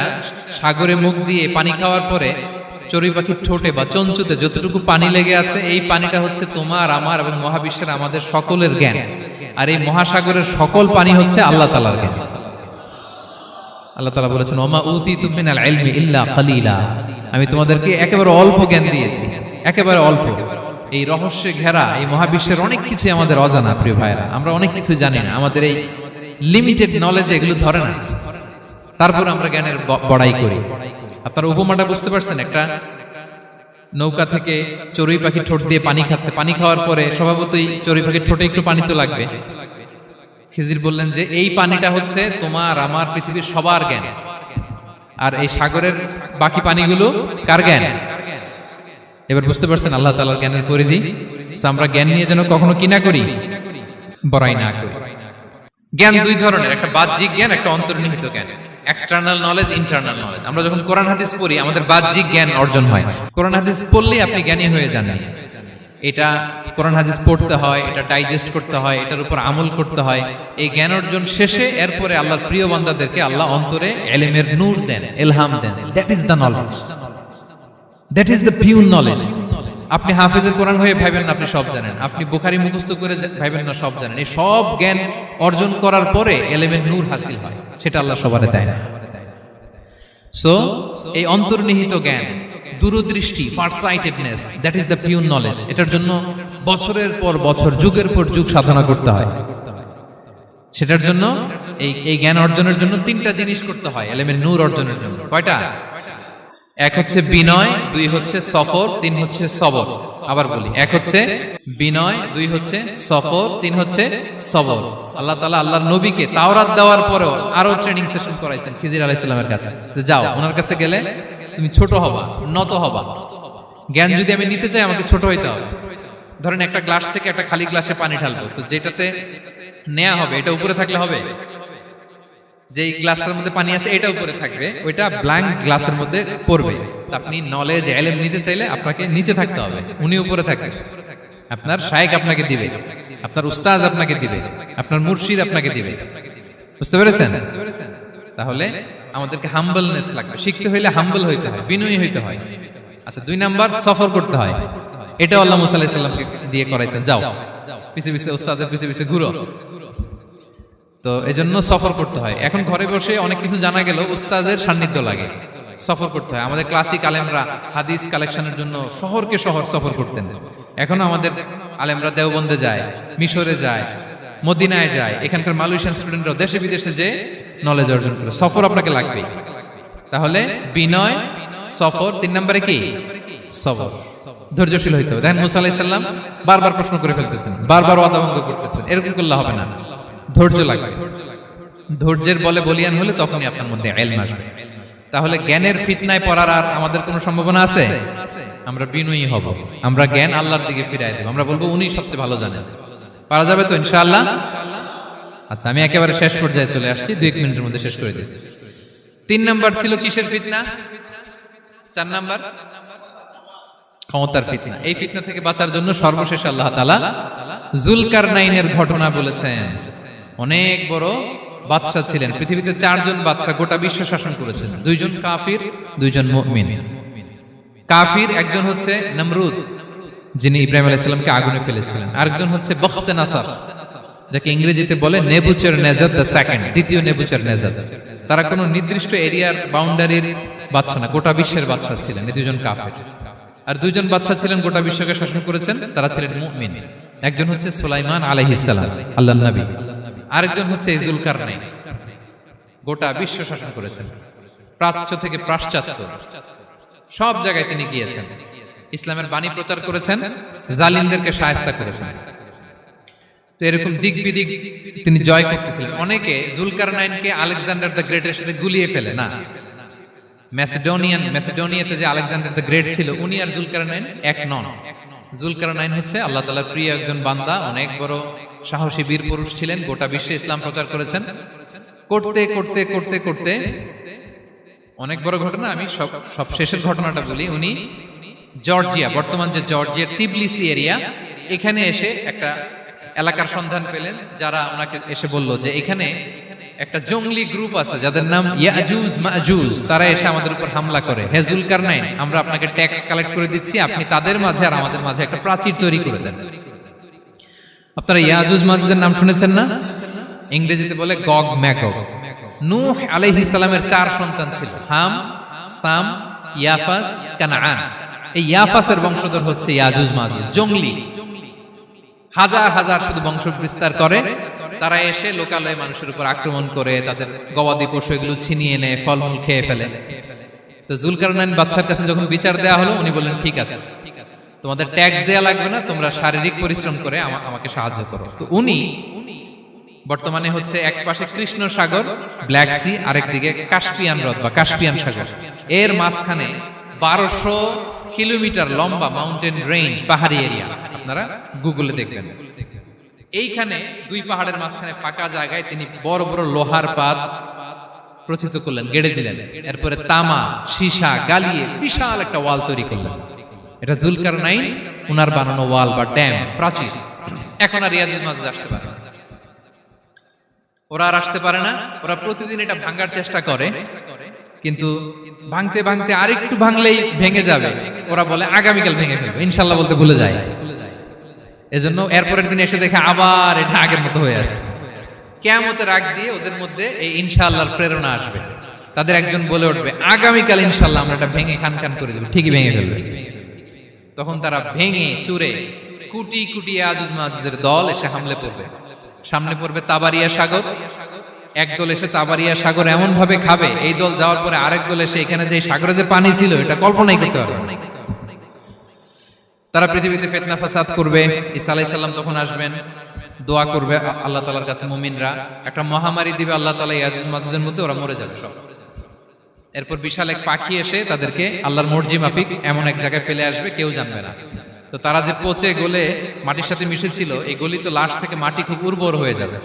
সাগরে মুখ দিয়ে পানি খাওয়ার পরে চড়ুই পাখির ঠোঁটে বা চঞ্চুতে যতটুকু পানি লেগে আছে, এই পানিটা হচ্ছে তোমার আমার এবং মহাবিশ্বের আমাদের সকলের জ্ঞান, আর এই মহাসাগরের সকল পানি হচ্ছে আল্লাহ তাআলার জ্ঞান। আল্লাহ তাআলা বলেছেন, ওমা উতিতু মিনাল ইলমি ইল্লা কালিলা, আমি তোমাদেরকে একেবারে অল্প জ্ঞান দিয়েছি, একেবারে অল্প। এই রহস্যে ঘেরা এই মহাবিশ্বের অনেক কিছু আমাদের অজানা প্রিয় ভাইরা, আমরা অনেক কিছু জানি না, আমাদের এই লিমিটেড নলেজ এগুলো ধরে না, তারপর আমরা জ্ঞানের বড়াই করি। আপনারা উপমাটা বুঝতে পারছেন? একটা নৌকা থেকে চড়ুই পাখি ঠোঁট দিয়ে পানি খাচ্ছে, পানি খাওয়ার পরে স্বভাবতই চড়ুই পাখির ঠোঁটে একটু পানি তো লাগবে। খিজির বললেন যে এই পানিটা হচ্ছে তোমার আমার পৃথিবীর সবার জ্ঞান, আর এই সাগরের বাকি পানিগুলো কার জ্ঞান? এবার বুঝতে পারছেন আল্লাহ তাআলার জ্ঞানের পরিধি। আমরা জ্ঞান নিয়ে যেন কখনো কি না করি, বড়াই না করি। জ্ঞান দুই ধরনের, একটা বাহ্যিক জ্ঞান, একটা অন্তর্নিহিত জ্ঞান। External knowledge, internal knowledge. আমরা যখন কোরআন হাদিস পড়ি আমাদের বাহ্যিক জ্ঞান অর্জন হয়। কোরআন হাদিস পড়লেই আপনি জ্ঞানী হয়ে যান। এটা কোরআন হাদিস পড়তে হয়, এটা ডাইজেস্ট করতে হয়, এটার উপর আমল করতে হয়। এই জ্ঞান অর্জন শেষে এরপরে আল্লাহর প্রিয় বান্দাদেরকে আল্লাহ অন্তরে ইলমের নূর দেন, ইলহাম দেন। That is the knowledge, that is the pure knowledge. আপনি হাফেজে কোরআন হয়ে ভাইবেন না আপনি সব জানেন, আপনি বুখারী মুখস্থ করে ভাইবেন না সব জানেন। এই সব জ্ঞান অর্জন করার পরে ইলমের নূর হাসিল হয়, সেটা আল্লাহ সবারে দেয় না। সো এই অন্তর্নিহিত জ্ঞান, দূরদৃষ্টি, farsightedness, that is the pure knowledge. এটার জন্য বছরের পর বছর, যুগের পর যুগ সাধনা করতে হয়। সেটার জন্য এই জ্ঞান অর্জনের জন্য তিনটা জিনিস করতে হয় ইলমের নূর অর্জনের জন্য। কয়টা? এক হচ্ছে বিনয়, দুই হচ্ছে সফর, তিন হচ্ছে সবর। আবার বলি, এক হচ্ছে বিনয়, দুই হচ্ছে সফর, তিন হচ্ছে সবর। আল্লাহ তাআলা আল্লাহর নবীকে তাওরাত দেওয়ার পরেও আরো ট্রেনিং সেশন করাইছেন খিজির আলাইহিস সালামের কাছে। যাও, ওনার কাছে গেলে তুমি ছোট হবা, নত হবা। জ্ঞান যদি আমি নিতে চাই আমাকে ছোট হইতে হবে। ধরেন একটা গ্লাস থেকে একটা খালি গ্লাসে পানি ঢালবো, তো যেটাতে নেওয়া হবে এটা উপরে থাকলে হবে? যে গ্লাসটার মধ্যে পানি আছে এটা উপরে থাকবে, ওইটা ব্ল্যাঙ্ক গ্লাসের মধ্যে পড়বে। আপনি নলেজ ইলম নিতে চাইলে আপনাকে নিচে থাকতে হবে, উনি উপরে থাকবে। আপনার শায়েখ আপনাকে দিবে, আপনার উস্তাদ আপনাকে দিবে, আপনার মুর্শিদ আপনাকে দিবে। বুঝতে পেরেছেন? তাহলে আমাদেরকে হাম্বলনেস লাগবে। শিখতে হইলে হাম্বল হইতে হয়, বিনয়ী হইতে হয়। আচ্ছা, দুই নাম্বার সফর করতে হয়। এটাও আল্লাহ মুসা আলাইহিস সালামকে দিয়ে করাইছেন। যাও, পিছে পিছে উস্তাদের পিছে পিছে ঘুরো। তো এজন্য সফর করতে হয়। এখন ঘরে বসে অনেক কিছু জানা গেল, উস্তাদের সান্নিধ্য লাগে, সফর করতে হয়। আমাদের ক্লাসিক আলেমরা হাদিস কালেকশনের জন্য শহরকে শহর সফর করতেন। এখনো আমাদের আলেমরা দেওবন্দে যায়, মিশরে যায়, মদিনায় যায়। এখানকার মালয়েশিয়ান স্টুডেন্টরা দেশে বিদেশে যে নলেজ অর্জন করে। সফর আপনাকে লাগবে। তাহলে বিনয়, সফর, তিন নম্বরে কি? সবর। ধৈর্যশীল হইতে হবে। দেখেন মুসা আলাইহিস সালাম বারবার প্রশ্ন করে ফেলতেছেন, বারবার ওয়াদা ভঙ্গ করতেছেন। এরকম করলে হবে না, ধৈর্য লাগবে। ধৈর্যের বলে বলিয়ান হলে তখনই আপনার মধ্যে ইলম আসবে। তাহলে জ্ঞানের ফিতনায় পড়ার আর আমাদের কোনো সম্ভাবনা আছে? আমরা বিনয়ী হব, আমরা জ্ঞান আল্লাহর দিকে ফিরাই দেব। আমরা বলবো উনি সবচেয়ে ভালো জানেন। পারা যাবে তো ইনশাআল্লাহ? আচ্ছা, আমি একেবারে শেষ পর্যায়ে চলে আসছি, 2 মিনিটের মধ্যে শেষ করে দিচ্ছি। 3 নাম্বার ছিল কিসের ফিতনা? 4 নাম্বার ক্ষমতার ফিতনা। এই ফিতনা থেকে বাঁচার জন্য সর্বশেষ আল্লাহ তাআলা যুলকারনাইনের ঘটনা বলেছেন। অনেক বড় বাদশা ছিলেন। পৃথিবীতে 4 জন বাদশা গোটা বিশ্ব শাসন করেছেন। 2 জন কাফির, 2 জন মুমিন। কাফির একজন হচ্ছে নমরুদ, যিনি ইব্রাহিম আলাইহিস সালামকে আগুনে ফেলেছিলেন। আরেকজন হচ্ছে বখতে নাসার, যাকে ইংরেজিতে বলে নেবুচারনেজার দ্য সেকেন্ড, দ্বিতীয় নেবুচারনেজার। তারা কোনো নির্দিষ্ট এরিয়ার বাউন্ডারির বাদশা না, গোটা বিশ্বের বাদশা ছিলেন। এই 2 জন কাফির। আর 2 জন বাদশা ছিলেন গোটা বিশ্বকে শাসন করেছেন, তারা ছিলেন মুমিন। একজন হচ্ছে সুলাইমান আলাইহিস সালাম, আল্লাহর নবী। আরেকজন হচ্ছে যুলকারনাইন, গোটা বিশ্ব শাসন করেছেন। প্রাচ্য থেকে পাশ্চাত্য সব জায়গায় তিনি গিয়েছেন, ইসলামের বাণী প্রচার করেছেন, জালিমদেরকে শায়েস্তা করেছেন। তো এরকম দিক বিদিক তিনি জয় করতেছিলেন। অনেকে যুলকারনাইনকে আলেকজান্ডার দ্য গ্রেটের সাথে গুলিয়ে ফেলে না। ম্যাসিডোনিয়াতে যে আলেকজান্ডার দ্য গ্রেট ছিল, উনি আর যুলকারনাইন এক নন। যুলকারনাইন হচ্ছে আল্লাহ তাআলার প্রিয় একজন বান্দা, অনেক বড় সাহসী বীর পুরুষ ছিলেন, গোটা বিশ্বে ইসলাম প্রচার করেছেন। করতে করতে করতে করতে অনেক বড় ঘটনা, আমি সব শেষের ঘটনাটা বলি। উনি জর্জিয়া, বর্তমান যে জর্জিয়ার তিবলিসি এরিয়া, এখানে এসে একটা এলাকার সন্ধান পেলেন, যারা ওনাকে এসে বলল যে এখানে একটা জঙ্গলি গ্রুপ আছে যাদের নাম ইয়াজুজ মাজুজ, তারা এসে আমাদের উপর হামলা করে। হে জুলকারনাইন, আমরা আপনাকে ট্যাক্স কালেক্ট করে দিচ্ছি, আপনি তাদের মাঝে আর আমাদের মাঝে একটা প্রাচীর তৈরি করে দেন। আপনারা ইয়াজুজ মাজুজের নাম শুনেছেন না? ইংরেজিতে বলে গগ ম্যাগগ। নূহ আলাইহিস সালামের 4 সন্তান ছিল, হাম, সাম, ইয়াফাস, কানাআন। এই ইয়াফাসের বংশধর হচ্ছে ইয়াজুজ মাজুজ, জঙ্গলি, হাজার হাজার শুধু বংশ বিস্তার করে। তারা এসে লোকালয়ে মানুষের উপর আক্রমণ করে, তাদের গবাদি পশু এগুলো ছিনিয়ে নেয়, ফলমূল খেয়ে ফেলে। তো জুলকারনাইন বাদশার কাছে যখন বিচার দেওয়া হলো, উনি বললেন ঠিক আছে, তোমাদের ট্যাক্স দেয়া লাগবে না, তোমরা শারীরিক পরিশ্রম করে আমাকে সাহায্য করো। তো উনি বর্তমানে হচ্ছে এক পাশে কৃষ্ণ সাগর, ব্ল্যাক সি, আরেকদিকে কাস্পিয়ান হ্রদ বা কাস্পিয়ান সাগর, এর মাঝখানে 1200 কিলোমিটার লম্বা মাউন্টেন রেঞ্জ, পাহাড়ি এরিয়া, আপনারা গুগলে দেখবেন। এইখানে 2 পাহাড়ের মাঝখানে ফাঁকা জায়গায় তিনি বড় বড় লোহার পাত প্রথিত করলেন, গেড়ে দিলেন। এরপরে তামা, সীসা গালিয়ে বিশাল একটা ওয়াল তৈরি করলেন। এটা জুলকারনাইন উনার বানানো ওয়াল বা ড্যাম, প্রাচীর। এখন আর ইয়াজুজ মাজুজ আসতে পারে না, ওরা আর আসতে পারে না। ওরা প্রতিদিন এটা ভাঙার চেষ্টা করে, কিন্তু ভাঙতে ভাঙতে আরেকটু ভাঙলেই ভেঙে যাবে। ওরা বলে আগামীকাল ভেঙে ফেলবে, ইনশাল্লাহ বলতে ভুলে যায়। এজন্য এরপরের দিন এসে দেখে আবার এটা আগের মতো হয়ে আছে। কিয়ামতের আগ দিয়ে ওদের মধ্যে এই ইনশাআল্লাহর প্রেরণা আসবে। তাদের একজন বলে উঠবে আগামীকাল ইনশাআল্লাহ আমরা এটা ভেঙে খান খান করে দেব, ঠিকই ভেঙে ফেলবে। তখন তারা ভেঙে চুরে কোটি কোটি ইয়াজুজ মাজুজের দল এসে হামলে পড়বে। সামনে পড়বে তাবারিয়া সাগর, এক দল এসে তাবারিয়া সাগর এমন ভাবে খাবে, এই দল যাওয়ার পরে আরেক দল এসে এখানে যে সাগরে যে পানি ছিল এটা কল্পনাই করতে পারবে না। তারা পৃথিবীতে ফিতনা ফাসাদ করবে। ঈসা আলাইহিস সালাম তখন আসবেন, দোয়া করবে আল্লাহ তাআলার কাছে মুমিনরা, একটা মহামারী দিবে আল্লাহ তাআলা ইয়াজুজ মাজুজের মধ্যে, ওরা মরে যাবে সব। এরপর বিশাল এক পাখি এসে তাদেরকে আল্লাহর মর্জি মাফিক এমন এক জায়গায় ফেলে আসবে, কেউ জানবে না। তো তারা যে পচে গলে মাটির সাথে মিশেছিল, এই গলিত লাশ থেকে মাটি খুব উর্বর হয়ে যাবে।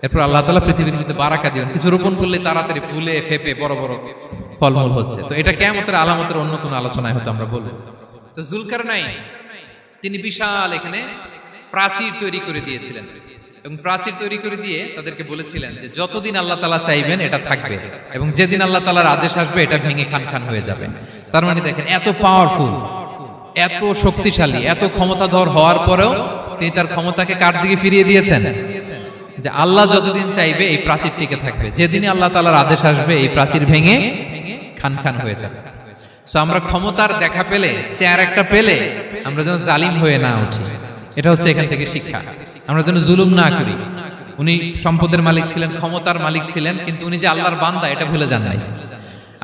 এরপর আল্লাহ তাআলা পৃথিবীর মধ্যে বারাকা দিবেন, কিছু রোপণ করলে তাড়াতাড়ি ফুলে ফেপে বড় বড় ফলমূল হচ্ছে। তো এটা কিয়ামতের আলামতের অন্য কোনো আলোচনায় হয়তো আমরা বলবো। তো জুলকারনাইন তিনি বিশাল এখানে প্রাচীর তৈরি করে দিয়েছিলেন, এবং প্রাচীর তৈরি করে দিয়ে তাদেরকে বলেছিলেন যে যতদিন আল্লাহ তাআলা চাইবেন এটা থাকবে, এবং যেদিন আল্লাহ তাআলার আদেশ আসবে এটা ভেঙে খান খান হয়ে যাবে। তার মানে দেখেন, এত পাওয়ারফুল, এত শক্তিশালী, এত ক্ষমতাধর হওয়ার পরেও তিনি তার ক্ষমতাকে কার দিকে ফিরিয়ে দিয়েছেন? যে আল্লাহ যতদিন চাইবে এই প্রাচীর টিকে থাকবে, যেদিনই আল্লাহ তাআলার আদেশ আসবে এই প্রাচীর ভেঙে খান খান হয়ে যাবে। সো আমরা ক্ষমতার দেখা পেলে, চেয়ার একটা পেলে, আমরা যেন জালিম হয়ে না উঠি, এটা হচ্ছে এখান থেকে শিক্ষা। আমরা যেন জুলুম না করি। উনি সম্পদের মালিক ছিলেন, ক্ষমতার মালিক ছিলেন, কিন্তু উনি যে আল্লাহর বান্দা এটা ভুলে যান নাই।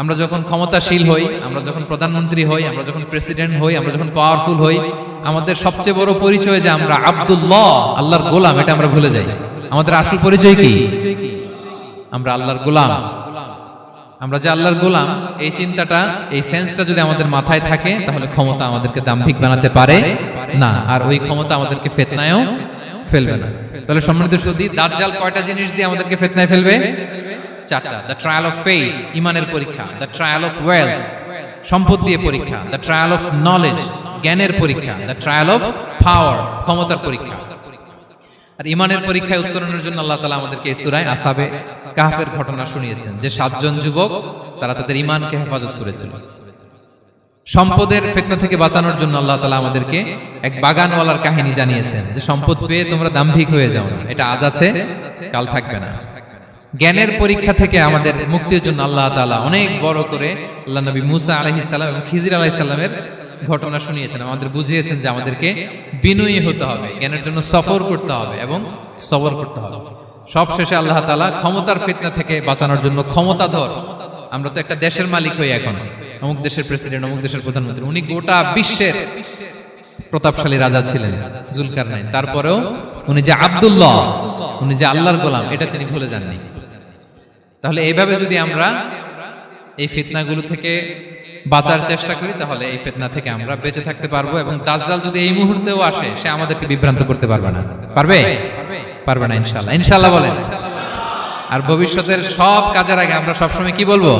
আমরা যখন ক্ষমতাশীল হই, আমরা যখন প্রধানমন্ত্রী হই, আমরা যখন প্রেসিডেন্ট হই, আমরা যখন পাওয়ারফুল হই, আমাদের সবচেয়ে বড় পরিচয় যে আমরা আব্দুল্লাহ, আল্লাহর গোলাম, এটা আমরা ভুলে যাই। আমাদের আসল পরিচয় কি? আমরা আল্লাহর গোলাম। আমরা যে আল্লাহর গোলাম, এই চিন্তাটা, এই সেন্সটা যদি আমাদের মাথায় থাকে, তাহলে ক্ষমতা আমাদেরকে দাম্ভিক বানাতে পারে না, আর ওই ক্ষমতা আমাদেরকে ফিতনায়ও ফেলবে না। তাহলে সম্মানিত সুধী, দাজ্জাল কয়টা জিনিস দিয়ে আমাদেরকে ফিতনায় ফেলবে? 4টা। দ্য ট্রায়াল অফ ফেইথ, ইমানের পরীক্ষা; দ্য ট্রায়াল অফ ওয়েলথ, সম্পদ দিয়ে পরীক্ষা; দ্য ট্রায়াল অফ নলেজ, জ্ঞানের পরীক্ষা; দ্য ট্রায়াল অফ পাওয়ার, ক্ষমতার পরীক্ষা। আর ইমানের পরীক্ষায় উত্তরণের জন্য আল্লাহ তাআলা আমাদেরকে এই সূরায় আসহাবে কাহফের ঘটনা শুনিয়েছেন, যে 7 জন যুবক তারা তাদের ইমানকে হেফাজত করেছিল। সম্পদের ফিতনা থেকে বাঁচানোর জন্য আল্লাহ তাআলা আমাদেরকে এক বাগানওয়ালার কাহিনী জানিয়েছেন, যে সম্পদ পেয়ে তোমরা দাম্ভিক হয়ে যাও না, এটা আজ আছে কাল থাকবে না। জ্ঞানের পরীক্ষা থেকে আমাদের মুক্তির জন্য আল্লাহ তাআলা অনেক বড় করে আল্লাহ নবী মুসা আলাইহিস সালাম এবং খিজির আলাইহিস সালামের ঘটনা শুনিয়েছেন, আমাদের বুঝিয়েছেন যে আমাদেরকে বিনয়ী হতে হবে, জ্ঞানের জন্য সফর করতে হবে এবং সবর করতে হবে। সবশেষে আল্লাহ তাআলা ক্ষমতার ফিতনা থেকে বাঁচানোর জন্য ক্ষমতাধর, আমরা তো একটা দেশের মালিক হই এখন, অমুক দেশের প্রেসিডেন্ট, অমুক দেশের প্রধানমন্ত্রী, উনি গোটা বিশ্বের প্রতাপশালী রাজা ছিলেন জুলকারনাইন। তারপরেও উনি যে আব্দুল্লাহ, উনি যে আল্লাহর গোলাম, এটা তিনি ভুলে যাননি। তাহলে এইভাবে যদি আমরা এই ফিতনাগুলো থেকে বাঁচার চেষ্টা করি, তাহলে এই ফিতনা থেকে আমরা বেঁচে থাকতে পারবো। এবং দাজ্জাল যদি এই মুহূর্তেও আসে, সে আমাদেরকে বিভ্রান্ত করতে পারবে না। পারবে? পারবে না ইনশাআল্লাহ। ইনশাআল্লাহ বলেন। আর ভবিষ্যতের সব কাজের আগে আমরা সবসময় কি বলবো?